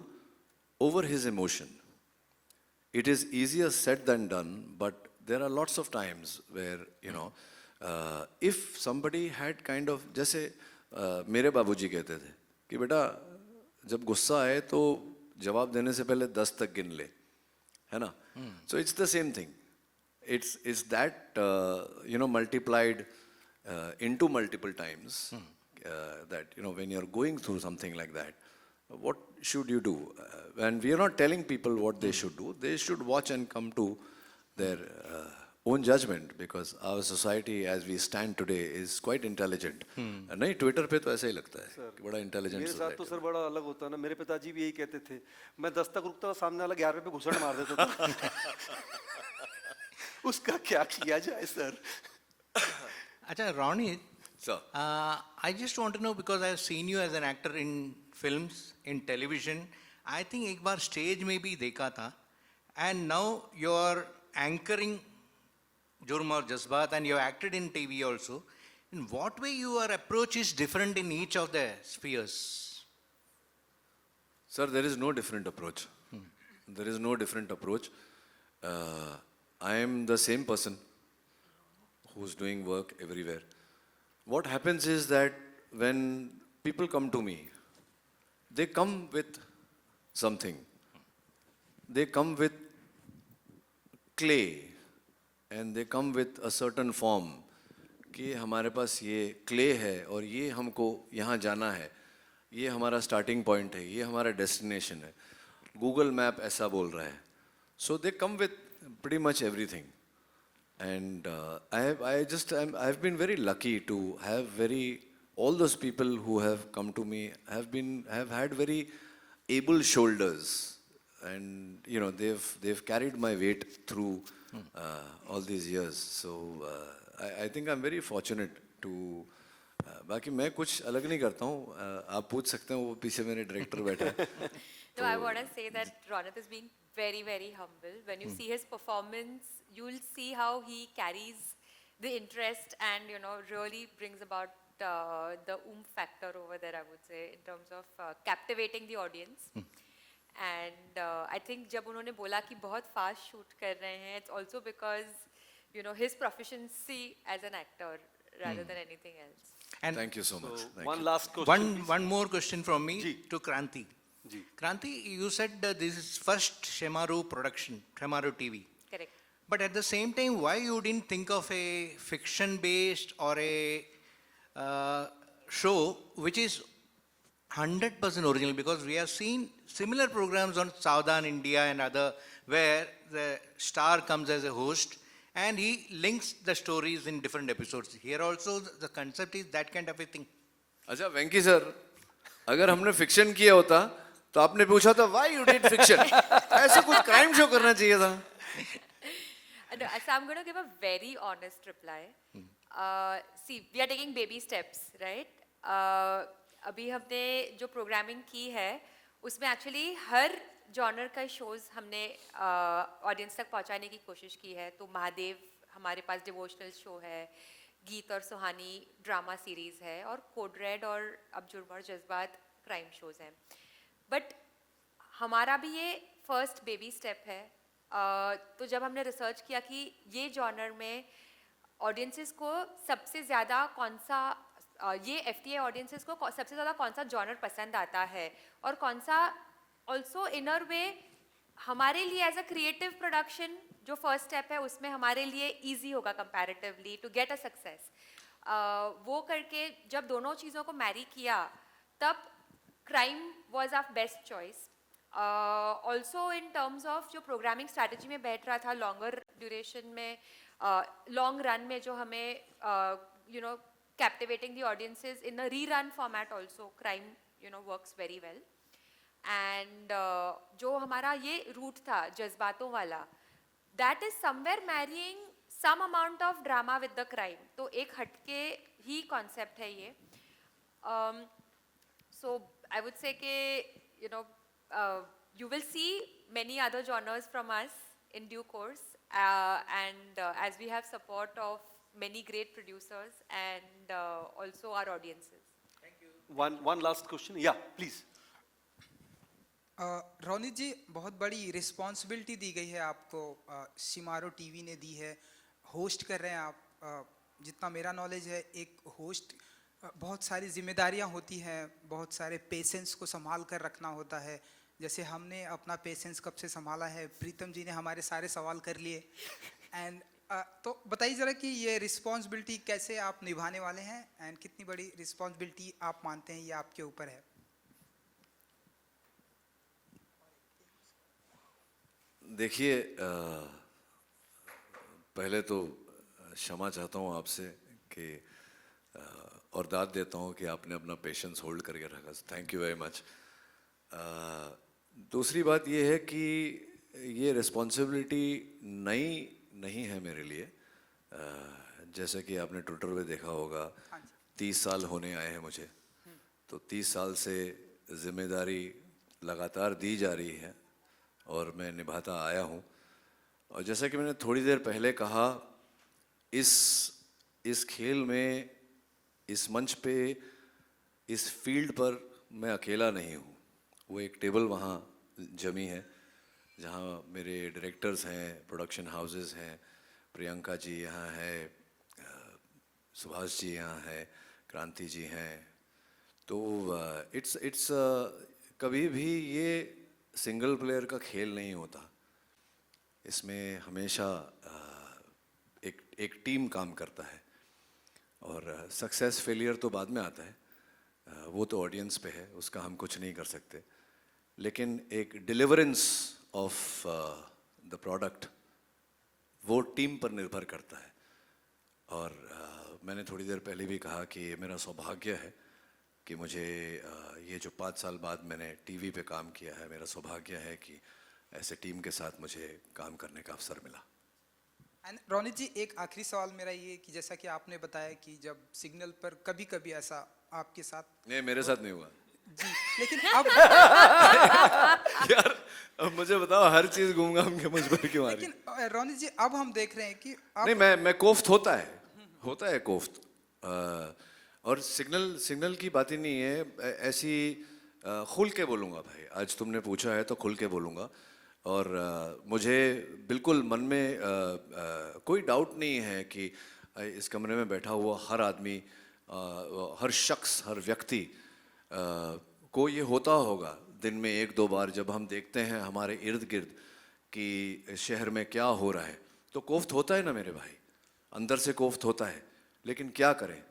over his emotion. It is easier said than done, but there are lots of times where, you know, if somebody had kind of, जैसे मेरे बाबूजी कहते थे कि बेटा जब गुस्सा आए तो जवाब देने से पहले 10 तक गिन ले, है ना? So it's the same thing. It's that multiplied into multiple times that when you're going through something like that, what should you do? And we are not telling people what they should do. They should watch and come to their own judgment, because our society as we stand today is quite intelligent. नहीं, Twitter पे तो ऐसा ही लगता है कि बड़ा intelligent
मेरे साथ तो
सोसाइटी.
सर बड़ा अलग होता है ना. मेरे पिताजी भी यही कहते थे, मैं 10 तक रुकता और सामने वाला 11 पे घुसड़ मार देता था. उसका क्या किया जाए sir?
Acha, Ronit,
Sir.
I just want to know, because I have seen you as an actor in films, in television. I think एक बार stage में भी देखा था, and now you are anchoring Jurm aur Jazbaat, and you acted in TV also. In what way your approach is different in each of the spheres?
Sir, there is no different approach. There is no different approach. I am the same person who's doing work everywhere. What happens is that when people come to me, they come with something. They come with clay, and they come with a certain form कि हमारे पास ये clay है और ये हमको यहाँ जाना है, ये हमारा स्टार्टिंग पॉइंट है, ये हमारा डेस्टिनेशन है. गूगल मैप ऐसा बोल रहा है. So they come with pretty much everything. And I've been very lucky to have all those people who have come to me have had very able shoulders, and they've carried my weight through all these years. So I think I'm very fortunate to. बाकी मैं कुछ अलग नहीं करता हूँ. आप पूछ सकते हैं, वो पीछे मेरे डायरेक्टर बैठा है.
No, I want to say that Ronit is being very, very humble. When you see his performance, you'll see how he carries the interest and, really brings about the factor over there, I would say, in terms of captivating the audience. And I think जब उन्होंने बोला कि बहुत fast shoot कर रहे हैं, it's also because, his proficiency as an actor rather than anything else.
And
Thank you so much. Thank
One
you.
last question.
one more question from me
Ji.
to Kranti.
Ji.
Kranti, you said this is first Shemaru production, Shemaru TV.
Correct.
But at the same time, why you didn't think of a fiction-based or a show which is 100% original? Because we have seen similar programs on Southern India and other, where the star comes as a host and he links the stories in different episodes. Here also the concept is that kind of a thing.
अच्छा वेंकी sir, अगर हमने fiction किया होता तो आपने पूछा था why you did fiction. ऐसा कुछ क्राइम शो करना चाहिए था.
No, so I'm going to give a very honest reply. See, we are taking baby steps, right? अभी हमने जो प्रोग्रामिंग की है उसमें एक्चुअली हर जॉनर का शोज हमने ऑडियंस तक पहुंचाने की कोशिश की है. तो महादेव हमारे पास डिवोशनल शो है, गीत और सुहानी ड्रामा सीरीज़ है, और कोड रेड और अब जुर्म और जज्बात क्राइम शोज़ हैं. बट हमारा भी ये फर्स्ट बेबी स्टेप है. तो जब हमने रिसर्च किया कि ये जॉनर में ऑडियंसेस को सबसे ज़्यादा कौन सा ये FTA ऑडियंसेस को सबसे ज़्यादा कौन सा जॉनर पसंद आता है और कौन सा ऑल्सो इनर वे हमारे लिए एज अ क्रिएटिव प्रोडक्शन जो फर्स्ट स्टेप है उसमें हमारे लिए ईजी होगा comparatively to get a success. वो करके जब दोनों चीज़ों को मैरी किया तब crime was our best choice. Also in terms of जो प्रोग्रामिंग स्ट्रैटेजी में बैठ रहा था लॉन्गर ड्यूरेशन में, लॉन्ग रन में जो हमें captivating the audiences in a rerun format also, crime works very well. And जो हमारा ये route था जज्बातों वाला, that is somewhere marrying some amount of drama with the crime. तो एक हटके ही concept है ये. So I would say कि you will see many other genres from us in due course, and as we have support of many great producers and also our audiences.
Thank you.
One last question. Yeah, please.
Ronit जी, बहुत बड़ी responsibility दी गई है आपको, Shemaroo TV ने दी है, host कर रहे हैं आप. जितना मेरा नॉलेज है, एक होस्ट बहुत सारी जिम्मेदारियां होती हैं, बहुत सारे पेशेंस को संभाल कर रखना होता है। जैसे हमने अपना पेशेंस कब से संभाला है, प्रीतम जी ने हमारे सारे सवाल कर लिए। एंड तो बताइए ज़रा कि ये रिस्पॉन्सिबिलिटी कैसे आप निभाने वाले हैं एंड कितनी बड़ी रिस्पॉन्सिबिलिटी आप मानते हैं ये आपके ऊपर है।
देखिए, पहले तो क्षमा चाहता हूँ आपसे कि और दाद देता हूँ कि आपने अपना पेशेंस होल्ड करके रखा। Thank you very much. दूसरी बात ये है कि ये रिस्पॉन्सिबिलिटी नई नहीं है मेरे लिए। जैसे कि आपने ट्विटर पे देखा होगा, 30 साल होने आए हैं मुझे, तो 30 साल से जिम्मेदारी लगातार दी जा रही है और मैं निभाता आया हूँ। और जैसा कि मैंने थोड़ी देर पहले कहा, इस खेल में, इस मंच पे, इस फील्ड पर मैं अकेला नहीं हूँ। वो एक टेबल वहाँ जमी है जहाँ मेरे डायरेक्टर्स हैं, प्रोडक्शन हाउसेस हैं, प्रियंका जी यहाँ है, सुभाष जी यहाँ है, क्रांति जी हैं। तो इट्स कभी भी ये सिंगल प्लेयर का खेल नहीं होता। इसमें हमेशा एक टीम काम करता है और सक्सेस फेलियर तो बाद में आता है, वो तो ऑडियंस पे है, उसका हम कुछ नहीं कर सकते। लेकिन एक डिलीवरेंस ऑफ द प्रोडक्ट वो टीम पर निर्भर करता है। और मैंने थोड़ी देर पहले भी कहा कि ये मेरा सौभाग्य है कि मुझे ये जो 5 साल बाद मैंने टीवी पे काम किया है, मेरा सौभाग्य है कि ऐसे टीम के साथ मुझे काम करने का अवसर मिला।
एंड रोनित जी, एक आखिरी सवाल मेरा ये कि जैसा कि आपने बताया कि जब सिग्नल पर कभी कभी ऐसा आपके साथ
नहीं, मेरे साथ नहीं हुआ
जी, लेकिन अब
यार अब मुझे बताओ, हर चीज घूम घाम के मुझ पर क्यों आ रही?
लेकिन रोनित जी, अब हम देख रहे हैं कि
नहीं, मैं कोफ्त होता है कोफ्त। और सिग्नल की बात ही नहीं है, ऐसी खुल के बोलूँगा भाई। आज तुमने पूछा है तो खुल के बोलूँगा। और मुझे बिल्कुल मन में कोई डाउट नहीं है कि इस कमरे में बैठा हुआ हर आदमी, हर शख्स, हर व्यक्ति को ये होता होगा दिन में 1-2 बार, जब हम देखते हैं हमारे इर्द गिर्द कि शहर में क्या हो रहा है, तो कोफ्त होता है ना मेरे भाई, अंदर से कोफ्त होता है। लेकिन क्या करें?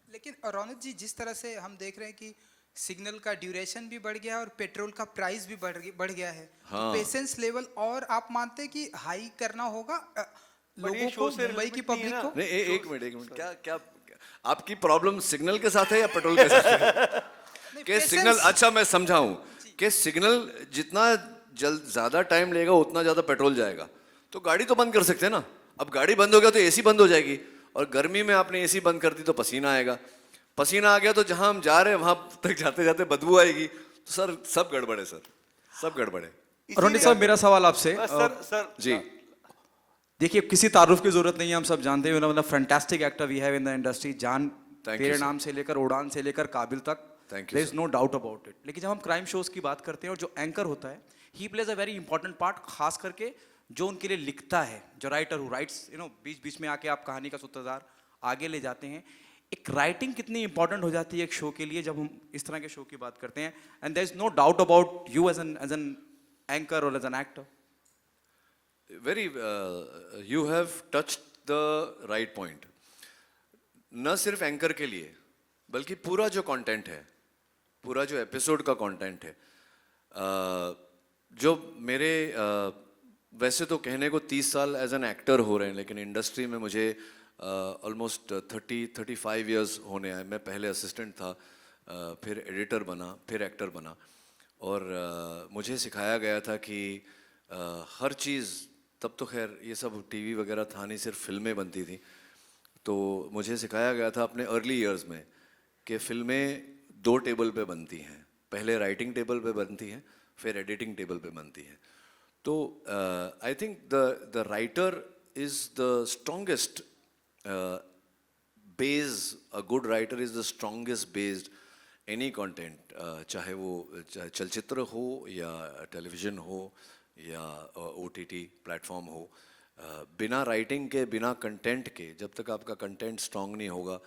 लेकिन रोनित जी, जिस तरह से हम देख रहे हैं कि सिग्नल का ड्यूरेशन भी बढ़ गया है और पेट्रोल का प्राइस भी बढ़ गया है,
हाँ।
तो पेशेंस लेवल और आप मानते हैं कि हाई करना होगा लोगों को, मुंबई की पब्लिक को?
नहीं, एक मिनट, क्या आपकी प्रॉब्लम सिग्नल के साथ है या पेट्रोल के साथ है? कि सिग्नल, अच्छा मैं समझाऊं कि सिग्नल जितना ज्यादा टाइम लेगा उतना ज्यादा पेट्रोल जाएगा, तो गाड़ी तो बंद कर सकते हैं ना। अब गाड़ी बंद हो गया तो एसी बंद हो जाएगी, और गर्मी में आपने एसी बंद कर दी तो पसीना आएगा, पसीना आ गया तो जहां हम जा रहे हैं वहां तक जाते जाते बदबू आएगी। तो सर सब गड़बड़ है, सर सब गड़बड़ है।
रोनित साहब, मेरा सवाल आपसे
सर
जी,
देखिए, किसी तारुफ की जरूरत नहीं है, हम सब जानते हैं, मतलब fantastic actor we have in the industry. Jaan, Tere नाम से लेकर उड़ान से लेकर काबिल तक, there is no doubt about it. लेकिन जब हम क्राइम शोज की बात करते हैं, और जो एंकर होता है, he plays a very important part, खास करके जो उनके लिए लिखता है, जो राइटर हु राइट्स, बीच बीच में आके आप कहानी का सूत्रधार आगे ले जाते हैं। एक राइटिंग कितनी इंपॉर्टेंट हो जाती है एक शो के लिए जब हम इस तरह के शो की बात करते हैं। And there is no doubt about you as an anchor और as an actor.
Very you have touched the right point. न सिर्फ एंकर के लिए, बल्कि पूरा जो कंटेंट है, पूरा जो एपिसोड का कंटेंट है, जो मेरे वैसे तो कहने को 30 साल एज एन एक्टर हो रहे हैं, लेकिन इंडस्ट्री में मुझे ऑलमोस्ट 35 इयर्स होने आए। मैं पहले असिस्टेंट था, फिर एडिटर बना, फिर एक्टर बना। और मुझे सिखाया गया था कि हर चीज़, तब तो खैर ये सब टीवी वगैरह था नहीं, सिर्फ फिल्में बनती थी, तो मुझे सिखाया गया था अपने अर्ली इयर्स में कि फिल्में 2 टेबल पे बनती हैं। पहले राइटिंग टेबल पे बनती हैं, फिर एडिटिंग टेबल पे बनती हैं। तो I think the writer is the strongest base, a good writer is the strongest based any content, चाहे वो चलचित्र हो या टेलीविज़न हो या OTT प्लेटफॉर्म हो। बिना राइटिंग के, बिना कंटेंट के, जब तक आपका कंटेंट स्ट्रॉन्ग नहीं होगा,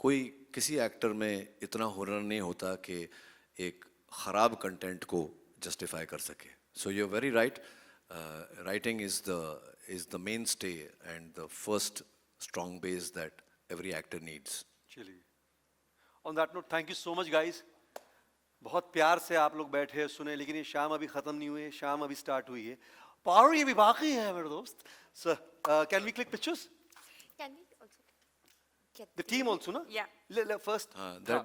कोई किसी एक्टर में इतना हुनर नहीं होता कि एक ख़राब कंटेंट को जस्टिफाई कर सके. So you are very right. Writing is the mainstay and the first strong base that every actor needs.
चलिए, on that note thank you so much guys. बहुत प्यार से आप लोग बैठे सुने, लेकिन ये शाम अभी खत्म नहीं हुई है, शाम अभी स्टार्ट हुई है. पावर ये भी बाकी है मेरे दोस्त. Sir, can we click pictures?
Can we also get
the team also ना?
Yeah.
First
That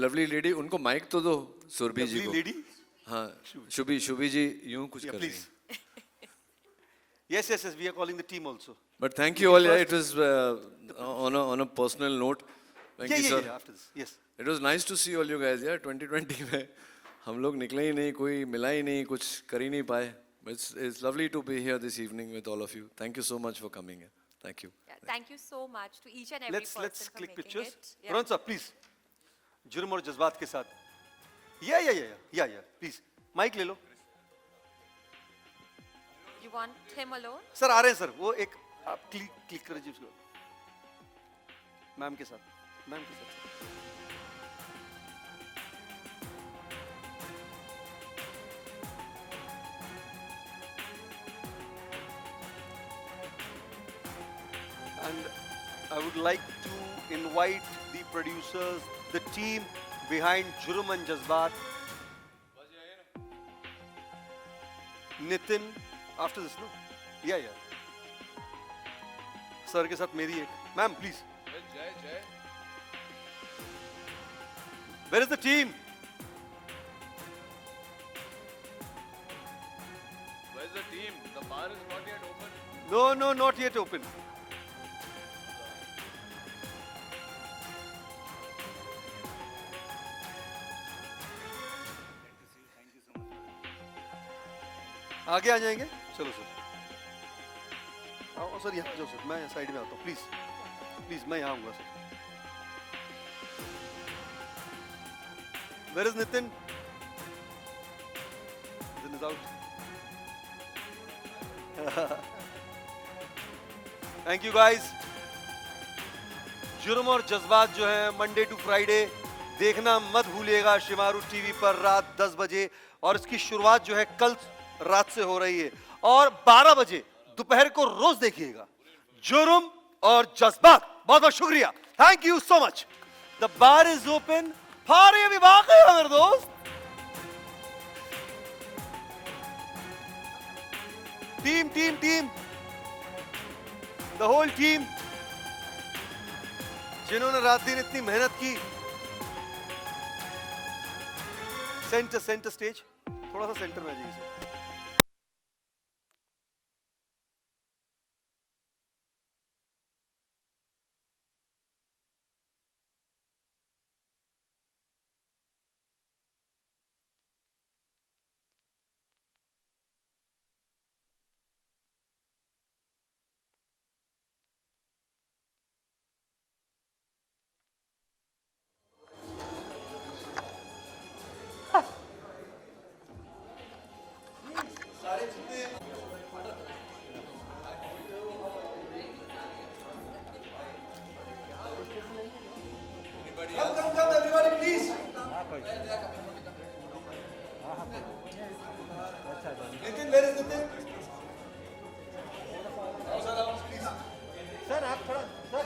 lovely lady, उनको माइक तो दो सुरभि जी को.
लेडी.
हाँ, शुभी जी यूं कुछ कर रही
प्लीज.
हैं.
Yes, we are calling the team also.
But thank you all. Yeah, it was on a personal note. Thank you, sir.
Yeah, after this. Yes.
It was nice to see all you guys. Yeah, 2020 में हम लोग निकले ही नहीं, कोई मिला ही नहीं, कुछ कर ही नहीं पाए. But it's lovely to be here this evening with all of you. Thank you so much for coming here. Thank you.
Yeah, thank you so much to each and every person
Let's
for
click
making
pictures.
it. Yeah.
Rohan sir, please. जुर्म और जज्बात के साथ. Yeah. Please. Mic ले लो.
You want him alone?
Sir आ रहे हैं सर. वो एक आप क्लिक कर दीजिए उसको. मैम के साथ. And I would like to invite the producers, the team behind Jurm and Jazbaat. Nitin, after this, no? Yeah. Sir के साथ मेरी एक. Ma'am, please. Where is the team?
Where's the team? The bar is not yet open.
No, not yet open. आगे आ जाएंगे. चलो sir. आओ sir, यहाँ जाओ सर. मैं साइड में आता हूँ. प्लीज मैं यहाँ आऊँगा sir. Where is Nitin? Nitin is out. Thank you guys. जुर्म और जज्बात जो है मंडे टू फ्राइडे देखना मत भूलिएगा शिमारू टीवी पर रात 10 बजे. और इसकी शुरुआत जो है कल रात से हो रही है और 12 बजे दोपहर को रोज देखिएगा. जुर्म और जज्बात. बहुत बहुत शुक्रिया. Thank you so much. The bar is open. फारे अभी बाकी है मेरे दोस्त. टीम द होल टीम जिन्होंने रात दिन इतनी मेहनत की. Centre stage. थोड़ा सा सेंटर में आ जाइए. Come, everybody, please. Nitin, where is Nitin? Please.
Sir, आप थोड़ा सर.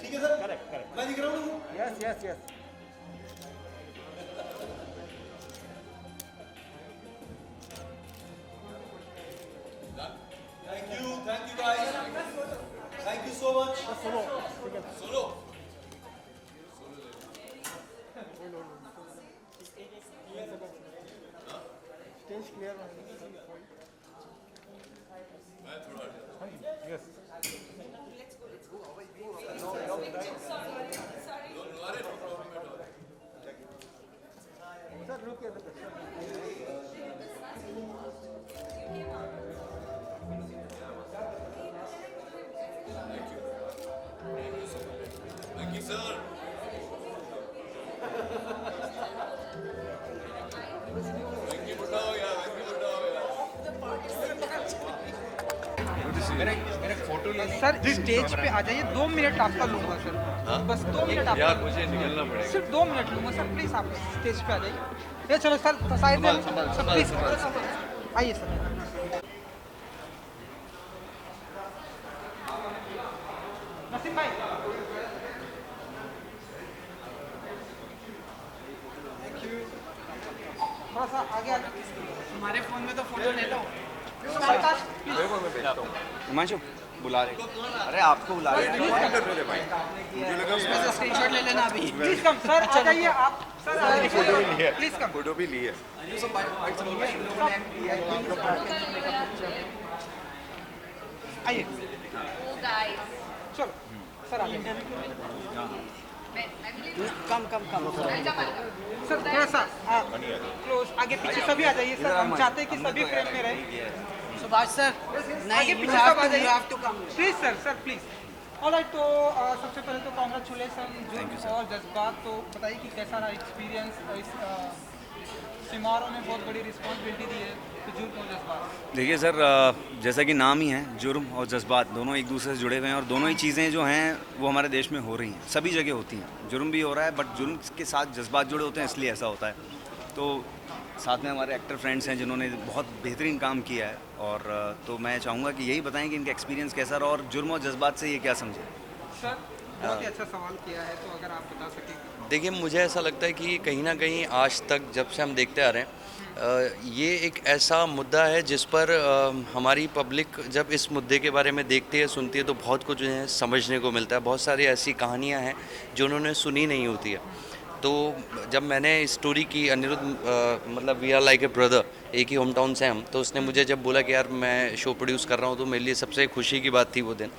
ठीक है सर. मैं दिख रहा हूँ.
Yes.
Thank you guys. Thank you so much. Solo.
Stage clear. Yes. Sir, look at the picture.
Thank you, sir.
Sir stage पे आ जाइए, 2 मिनट आपका लूंगा सर, बस 2 मिनट आपका।
यार मुझे निकलना पड़ेगा।
सिर्फ 2 मिनट लूंगा सर, प्लीज आप स्टेज पे आ जाइए। ये चलो सर साइड में सर, प्लीज आइए सर। नसीम भाई थोड़ा सा आगे आगे, हमारे फोन में तो फोटो ले लो।
हिमांशु बुला रहे, अरे आपको बुला रहे हैं।
उसमें से स्क्रीनशॉट ले लेना अभी। प्लीज कम सर, आ जाइए आप सर, प्लीज कम।
फोटो भी ली है।
आइए चलो सर, आ जाइए। कम सर, थोड़ा सा क्लोज, आगे पीछे सभी आ जाइए सर, हम चाहते हैं कि सभी फ्रेम में रहे। सुभाष सर आगे पीछे सब आ जाइए, प्लीज सर प्लीज। ऑलराइट, तो सबसे पहले तो कॉन्ग्रेचुलेसन जुर्म और जज्बात। तो बताइए कि कैसा रहा एक्सपीरियंस, इस सिमारों में बहुत बड़ी रिस्पॉन्सिबिलिटी दी है, तो जुर्म और जज्बात।
देखिए सर, जैसा कि नाम ही है, जुर्म और जज्बात दोनों एक दूसरे से जुड़े हुए हैं, और दोनों ही चीज़ें जो हैं वो हमारे देश में हो रही हैं, सभी जगह होती हैं। जुर्म भी हो रहा है, बट जुर्म के साथ जज्बात जुड़े होते हैं, इसलिए ऐसा होता है। तो साथ में हमारे एक्टर फ्रेंड्स हैं जिन्होंने बहुत बेहतरीन काम किया है, और तो मैं चाहूँगा कि यही बताएं कि इनका एक्सपीरियंस कैसा रहा और जुर्म और जज्बात से ये क्या समझे।
सर बहुत ही अच्छा सवाल किया है, तो अगर आप बता सकें।
देखिए, मुझे ऐसा लगता है कि कहीं ना कहीं आज तक जब से हम देखते आ रहे हैं, ये एक ऐसा मुद्दा है जिस पर हमारी पब्लिक जब इस मुद्दे के बारे में देखती है, सुनती है, तो बहुत कुछ उन्हें समझने को मिलता है। बहुत सारी ऐसी कहानियाँ हैं जो उन्होंने सुनी नहीं होती है। तो जब मैंने स्टोरी की, अनिरुद्ध मतलब we are like a brother, एक ही होम टाउन से हम, तो उसने मुझे जब बोला कि यार मैं शो प्रोड्यूस कर रहा हूँ, तो मेरे लिए सबसे खुशी की बात थी वो दिन।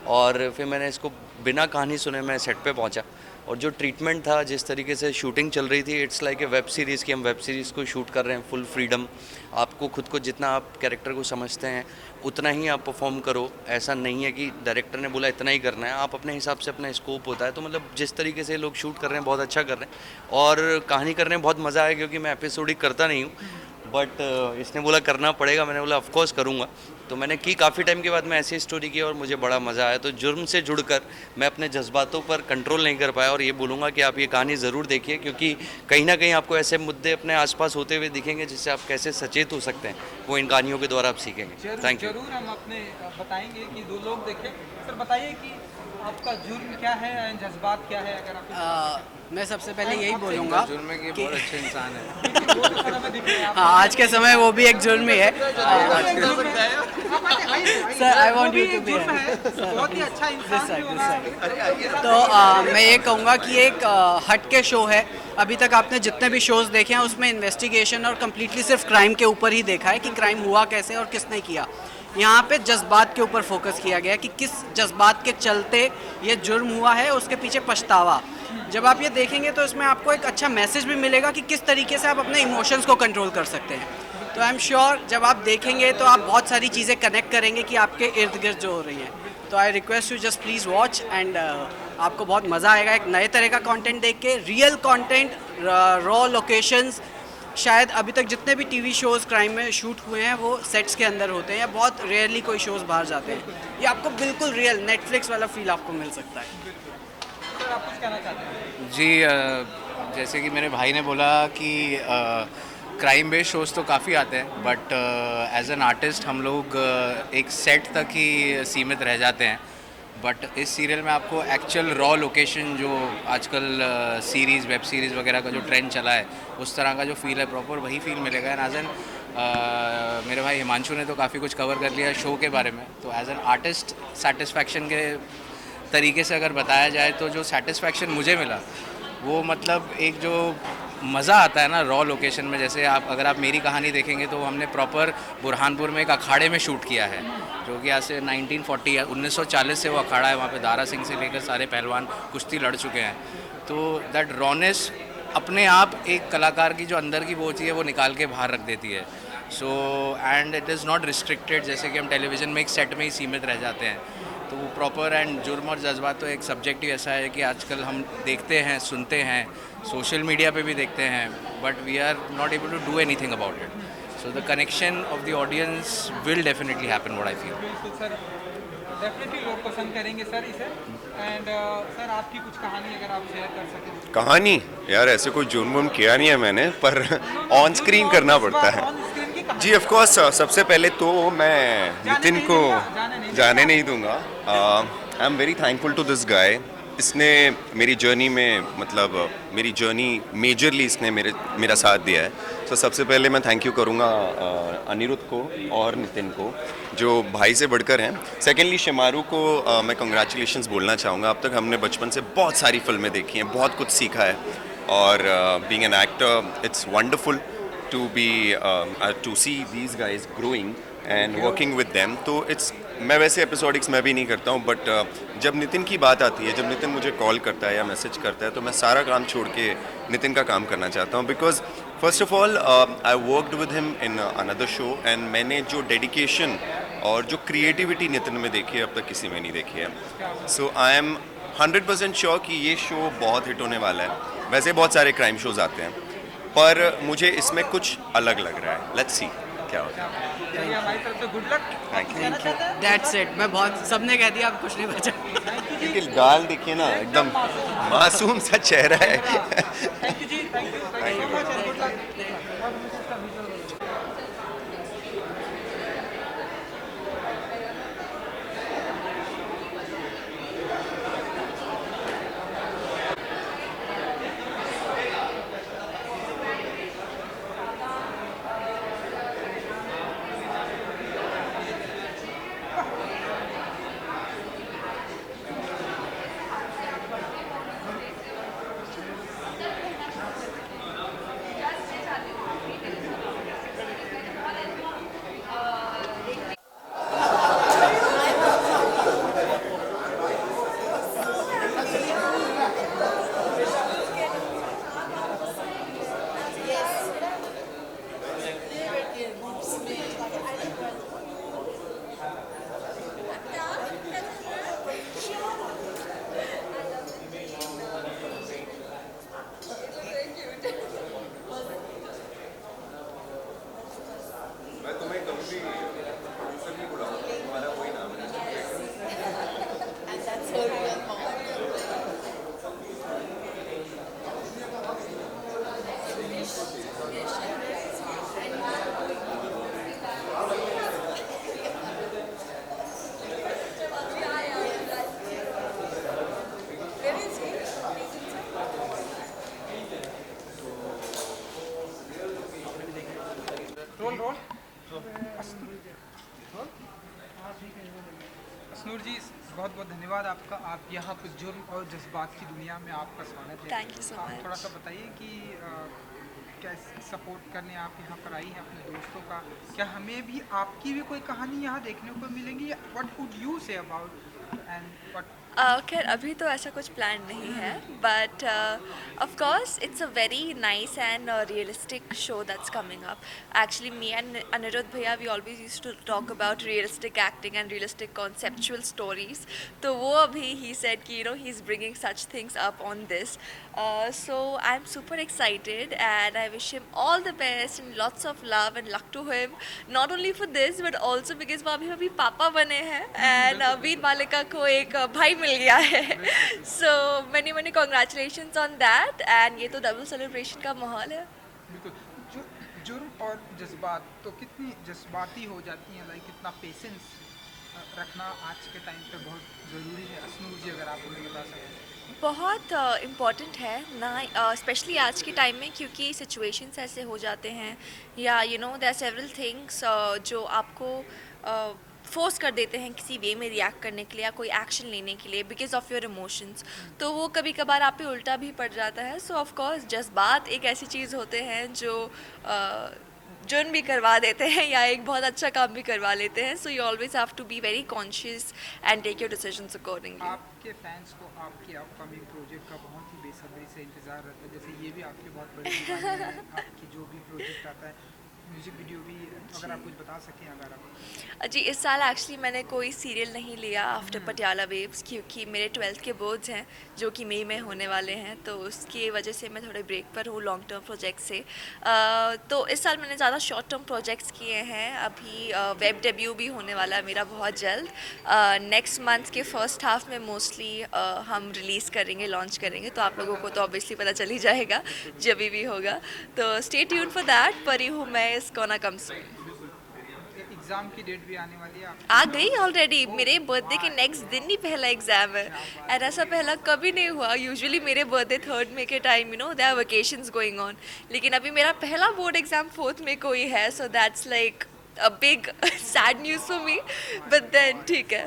और फिर मैंने इसको बिना कहानी सुने मैं सेट पे पहुँचा, और जो ट्रीटमेंट था, जिस तरीके से शूटिंग चल रही थी, it's like a web series की हम वेब सीरीज़ को शूट कर रहे हैं, फुल फ्रीडम। आपको खुद को जितना आप कैरेक्टर को समझते हैं उतना ही आप परफॉर्म करो। ऐसा नहीं है कि डायरेक्टर ने बोला इतना ही करना है, आप अपने हिसाब से, अपना स्कोप होता है। तो मतलब जिस तरीके से लोग शूट कर रहे हैं बहुत अच्छा कर रहे हैं, और कहानी करने में बहुत मज़ा आया, क्योंकि मैं एपिसोडिक करता नहीं हूँ, बट इसने बोला करना पड़ेगा, मैंने बोला ऑफ कोर्स करूँगा। तो मैंने की, काफ़ी टाइम के बाद मैं ऐसी स्टोरी की और मुझे बड़ा मज़ा आया। तो जुर्म से जुड़कर मैं अपने जज्बातों पर कंट्रोल नहीं कर पाया, और ये बोलूँगा कि आप ये कहानी ज़रूर देखिए, क्योंकि कहीं ना कहीं आपको ऐसे मुद्दे अपने आसपास होते हुए दिखेंगे जिससे आप कैसे सचेत हो सकते हैं, वो इन कहानियों के द्वारा आप सीखेंगे। Thank you.
जरूर हम अपने बताएंगे कि 2 लोग देखें। सर बताइए कि आपका जुर्म क्या है, जज्बात क्या है, अगर आप।
मैं सबसे पहले यही बोलूँगा
जुर्म की बहुत अच्छे इंसान है।
हाँ, आज के समय वो भी एक जुर्म ही है। Sir I want you to be
बहुत ही अच्छा इंसान
तो मैं ये कहूँगा कि एक हटके शो है। अभी तक आपने जितने भी शोज़ देखे हैं उसमें इन्वेस्टिगेशन और कम्प्लीटली सिर्फ क्राइम के ऊपर ही देखा है कि क्राइम हुआ कैसे और किसने किया। यहाँ पे जज्बात के ऊपर फोकस किया गया कि किस जज्बात के चलते ये जुर्म हुआ है, उसके पीछे पछतावा। जब आप ये देखेंगे तो इसमें आपको एक अच्छा मैसेज भी मिलेगा कि किस तरीके से आप अपने इमोशंस को कंट्रोल कर सकते हैं। तो आई एम श्योर जब आप देखेंगे तो आप बहुत सारी चीज़ें कनेक्ट करेंगे कि आपके इर्द गिर्द जो हो रही हैं। तो I request you just please watch and आपको बहुत मज़ा आएगा एक नए तरह का कंटेंट देख के। रियल कंटेंट, रॉ लोकेशंस, शायद अभी तक जितने भी टीवी शोज़ क्राइम में शूट हुए हैं वो सेट्स के अंदर होते हैं, या बहुत रेयरली कोई शोज़ बाहर जाते हैं। ये आपको बिल्कुल रियल नेटफ्लिक्स वाला फील आपको मिल सकता है।
सर आप कुछ कहना चाहते हैं?
जी, जैसे कि मेरे भाई ने बोला कि क्राइम बेस्ड शोज़ तो काफ़ी आते हैं, बट एज एन आर्टिस्ट हम लोग एक सेट तक ही सीमित रह जाते हैं। बट इस सीरियल में आपको एक्चुअल रॉ लोकेशन, जो आजकल सीरीज़, वेब सीरीज़ वगैरह का जो ट्रेंड चला है, उस तरह का जो फील है, प्रॉपर वही फील मिलेगा। एंड एज एन मेरे भाई हिमांशु ने तो काफ़ी कुछ कवर कर लिया शो के बारे में, तो एज एन आर्टिस्ट सेटिस्फैक्शन के तरीके से अगर बताया जाए तो जो सेटिस्फैक्शन मुझे मिला वो मतलब एक जो मज़ा आता है ना रॉ लोकेशन में। जैसे अगर आप मेरी कहानी देखेंगे तो हमने प्रॉपर बुरहानपुर में एक अखाड़े में शूट किया है, जो कि आज से 1940 से वो अखाड़ा है। वहाँ पे दारा सिंह से लेकर सारे पहलवान कुश्ती लड़ चुके हैं। तो दैट रॉनेस अपने आप एक कलाकार की जो अंदर की वो होती है वो निकाल के बाहर रख देती है। So and it is not restricted, जैसे कि हम टेलीविज़न में एक सेट में ही सीमित रह जाते हैं। तो वो प्रॉपर एंड जुर्म और जज्बात तो एक सब्जेक्ट ही ऐसा है कि आजकल हम देखते हैं, सुनते हैं, सोशल मीडिया पे भी देखते हैं, but we are not able to do anything about it. So the connection of the audience will definitely happen, what I feel.
बिल्कुल सर, डेफिनेटली लोग पसंद करेंगे सर इसे। एंड सर आपकी कुछ कहानी अगर आप शेयर कर सकें।
कहानी यार ऐसे कोई जुर्म वुर्म किया नहीं है मैंने, पर ऑन स्क्रीन करना पड़ता है। जी ऑफ कोर्स, सबसे पहले तो मैं नितिन को जाने नहीं दूंगा। I am very thankful to this guy. इसने मेरी जर्नी में, मतलब मेरी जर्नी मेजरली इसने मेरा साथ दिया है। तो सबसे पहले मैं थैंक यू करूँगा अनिरुद्ध को और नितिन को, जो भाई से बढ़कर हैं। सेकेंडली शेमारू को मैं कंग्रेचुलेशंस बोलना चाहूँगा। अब तक हमने बचपन से बहुत सारी फिल्में देखी हैं, बहुत कुछ सीखा है, और being an actor it's wonderful to see these guys growing and working with them. तो इट्स, मैं वैसे एपिसोडिक्स मैं भी नहीं करता हूँ, बट जब नितिन की बात आती है, जब नितिन मुझे कॉल करता है या मैसेज करता है, तो मैं सारा काम छोड़ के नितिन का काम करना चाहता हूँ। Because first of all I worked with him in another show, and मैंने जो डेडिकेशन और जो क्रिएटिविटी नितिन में देखी है अब तक किसी में नहीं देखी है। सो आई एम 100% श्योर कि ये शो बहुत हिट होने वाला है। वैसे बहुत सारे क्राइम शोज आते हैं, पर मुझे इसमें कुछ अलग लग रहा है। लेट्स सी क्या होता है।
हमारी तरफ से good luck.
Thank you.
That's it. मैं बहुत, सबने कह दिया, अब कुछ नहीं बचा।
क्योंकि गाल देखिए ना, एकदम मासूम सा चेहरा है।
थैंक यू जी, thank you so much and good luck. Ashnoor ji, बहुत बहुत धन्यवाद आपका। आप यहाँ पे जुर्म और जज्बात की दुनिया में आपका स्वागत है।
Thank you so
आप
much.
थोड़ा सा बताइए कि कैसे सपोर्ट करने आप यहाँ पर आई हैं अपने दोस्तों का। क्या हमें भी आपकी भी कोई कहानी यहाँ देखने को मिलेंगी? What would you say about and what?
खैर अभी तो ऐसा कुछ प्लान नहीं है, but of course it's a very nice and realistic show that's coming up. Actually, me and Anirudh Bhaiya, we always used to talk about realistic acting and realistic conceptual stories. तो वो अभी he said कि he's bringing such things up on this. So I'm super excited and I wish him all the best and lots of love and luck to him. Not only for this but also because वो अभी पापा बने हैं and वीर मालिका को एक भाई मिल गया है. So many congratulations on that and ये तो डबल सेलिब्रेशन का माहौल है.
जुर्म और जज्बात तो कितनी जज्बाती हो जाती हैं, लाइक कितना पेशेंस रखना आज के टाइम पे बहुत ज़रूरी है. अश्नूर जी, अगर आप हमें बता सकें.
बहुत इम्पॉर्टेंट है ना, स्पेशली आज के टाइम में, क्योंकि सिचुएशंस ऐसे हो जाते हैं या देयर आर सेवरल थिंग्स जो आपको फोर्स कर देते हैं किसी वे में रिएक्ट करने के लिए या कोई एक्शन लेने के लिए बिकॉज ऑफ योर इमोशंस. तो वो कभी कभार आप पे उल्टा भी पड़ जाता है. सो ऑफ कोर्स जज्बात एक ऐसी चीज़ होते हैं जो जुर्म भी करवा देते हैं या एक बहुत अच्छा काम भी करवा लेते हैं. So you always have to be very conscious and take your decisions accordingly.
आपके फैंस को आपके अपकमिंग प्रोजेक्ट का बहुत ही बेसब्री से इंतज़ार रहता है. जैसे ये भी आपकी बहुत बड़ी दीवानी है, आपकी जो भी प्रोजेक्ट आता है म्यूजिक वीडियो भी, अगर आप कुछ बता सकें अगर आप।
जी इस साल एक्चुअली मैंने कोई सीरियल नहीं लिया आफ्टर पटियाला वेव्स, क्योंकि मेरे 12th के बोर्ड्स हैं जो कि मई में होने वाले हैं, तो उसकी वजह से मैं थोड़े ब्रेक पर हूँ लॉन्ग टर्म प्रोजेक्ट से। तो इस साल मैंने ज़्यादा शॉर्ट टर्म प्रोजेक्ट्स किए हैं। अभी वेब डेब्यू भी होने वाला है मेरा बहुत जल्द, नेक्स्ट मंथ के फर्स्ट हाफ में मोस्टली हम रिलीज़ करेंगे, लॉन्च करेंगे, तो आप लोगों को तो ऑब्वियसली पता चल ही जाएगा जब भी होगा, तो स्टे ट्यून फॉर दैट। परी हूँ मैं, इस गोना कम सून।
एग्जाम की डेट भी आने वाली है
आ गई ऑलरेडी, मेरे बर्थडे के नेक्स्ट दिन ही पहला एग्जाम है, एंड ऐसा पहला कभी नहीं हुआ। यूजुअली मेरे बर्थडे 3rd मई के time there are vacations going on, लेकिन अभी मेरा पहला बोर्ड एग्जाम 4th मई को ही है, so that's like a big sad news for me, but then ठीक है।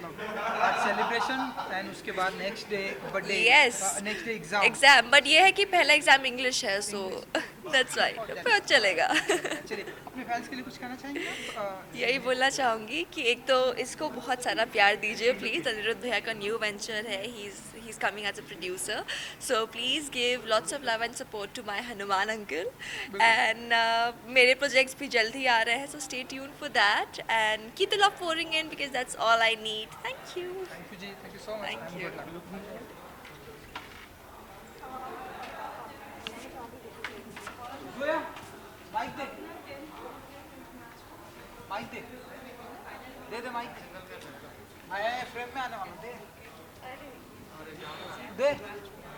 आज सेलिब्रेशन एंड उसके बाद next day birthday,
yes
next day
exam, but ये है कि पहला एग्जाम इंग्लिश है, सो दैट्स व्हाई फिर चलेगा।
चलिए, अपने फैंस के लिए कुछ कहना चाहेंगे आप?
यही बोलना चाहूँगी कि एक तो इसको बहुत सारा प्यार दीजिए प्लीज़। अनिरुद्ध भैया का न्यू वेंचर है, he is coming as a producer, so please give lots of love and support to my Hanuman uncle, and मेरे प्रोजेक्ट्स भी जल्द ही आ रहे हैं, सो stay tune for that and keep the love pouring in because that's all I need. Thank you.
Thank you जी, thank you so much.
Thank you.
Zoya, mic दे, माइक दे, दे माइक, आया फ्रेम में आने वाला, दे,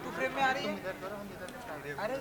तू फ्रेम में आ रही है, अरे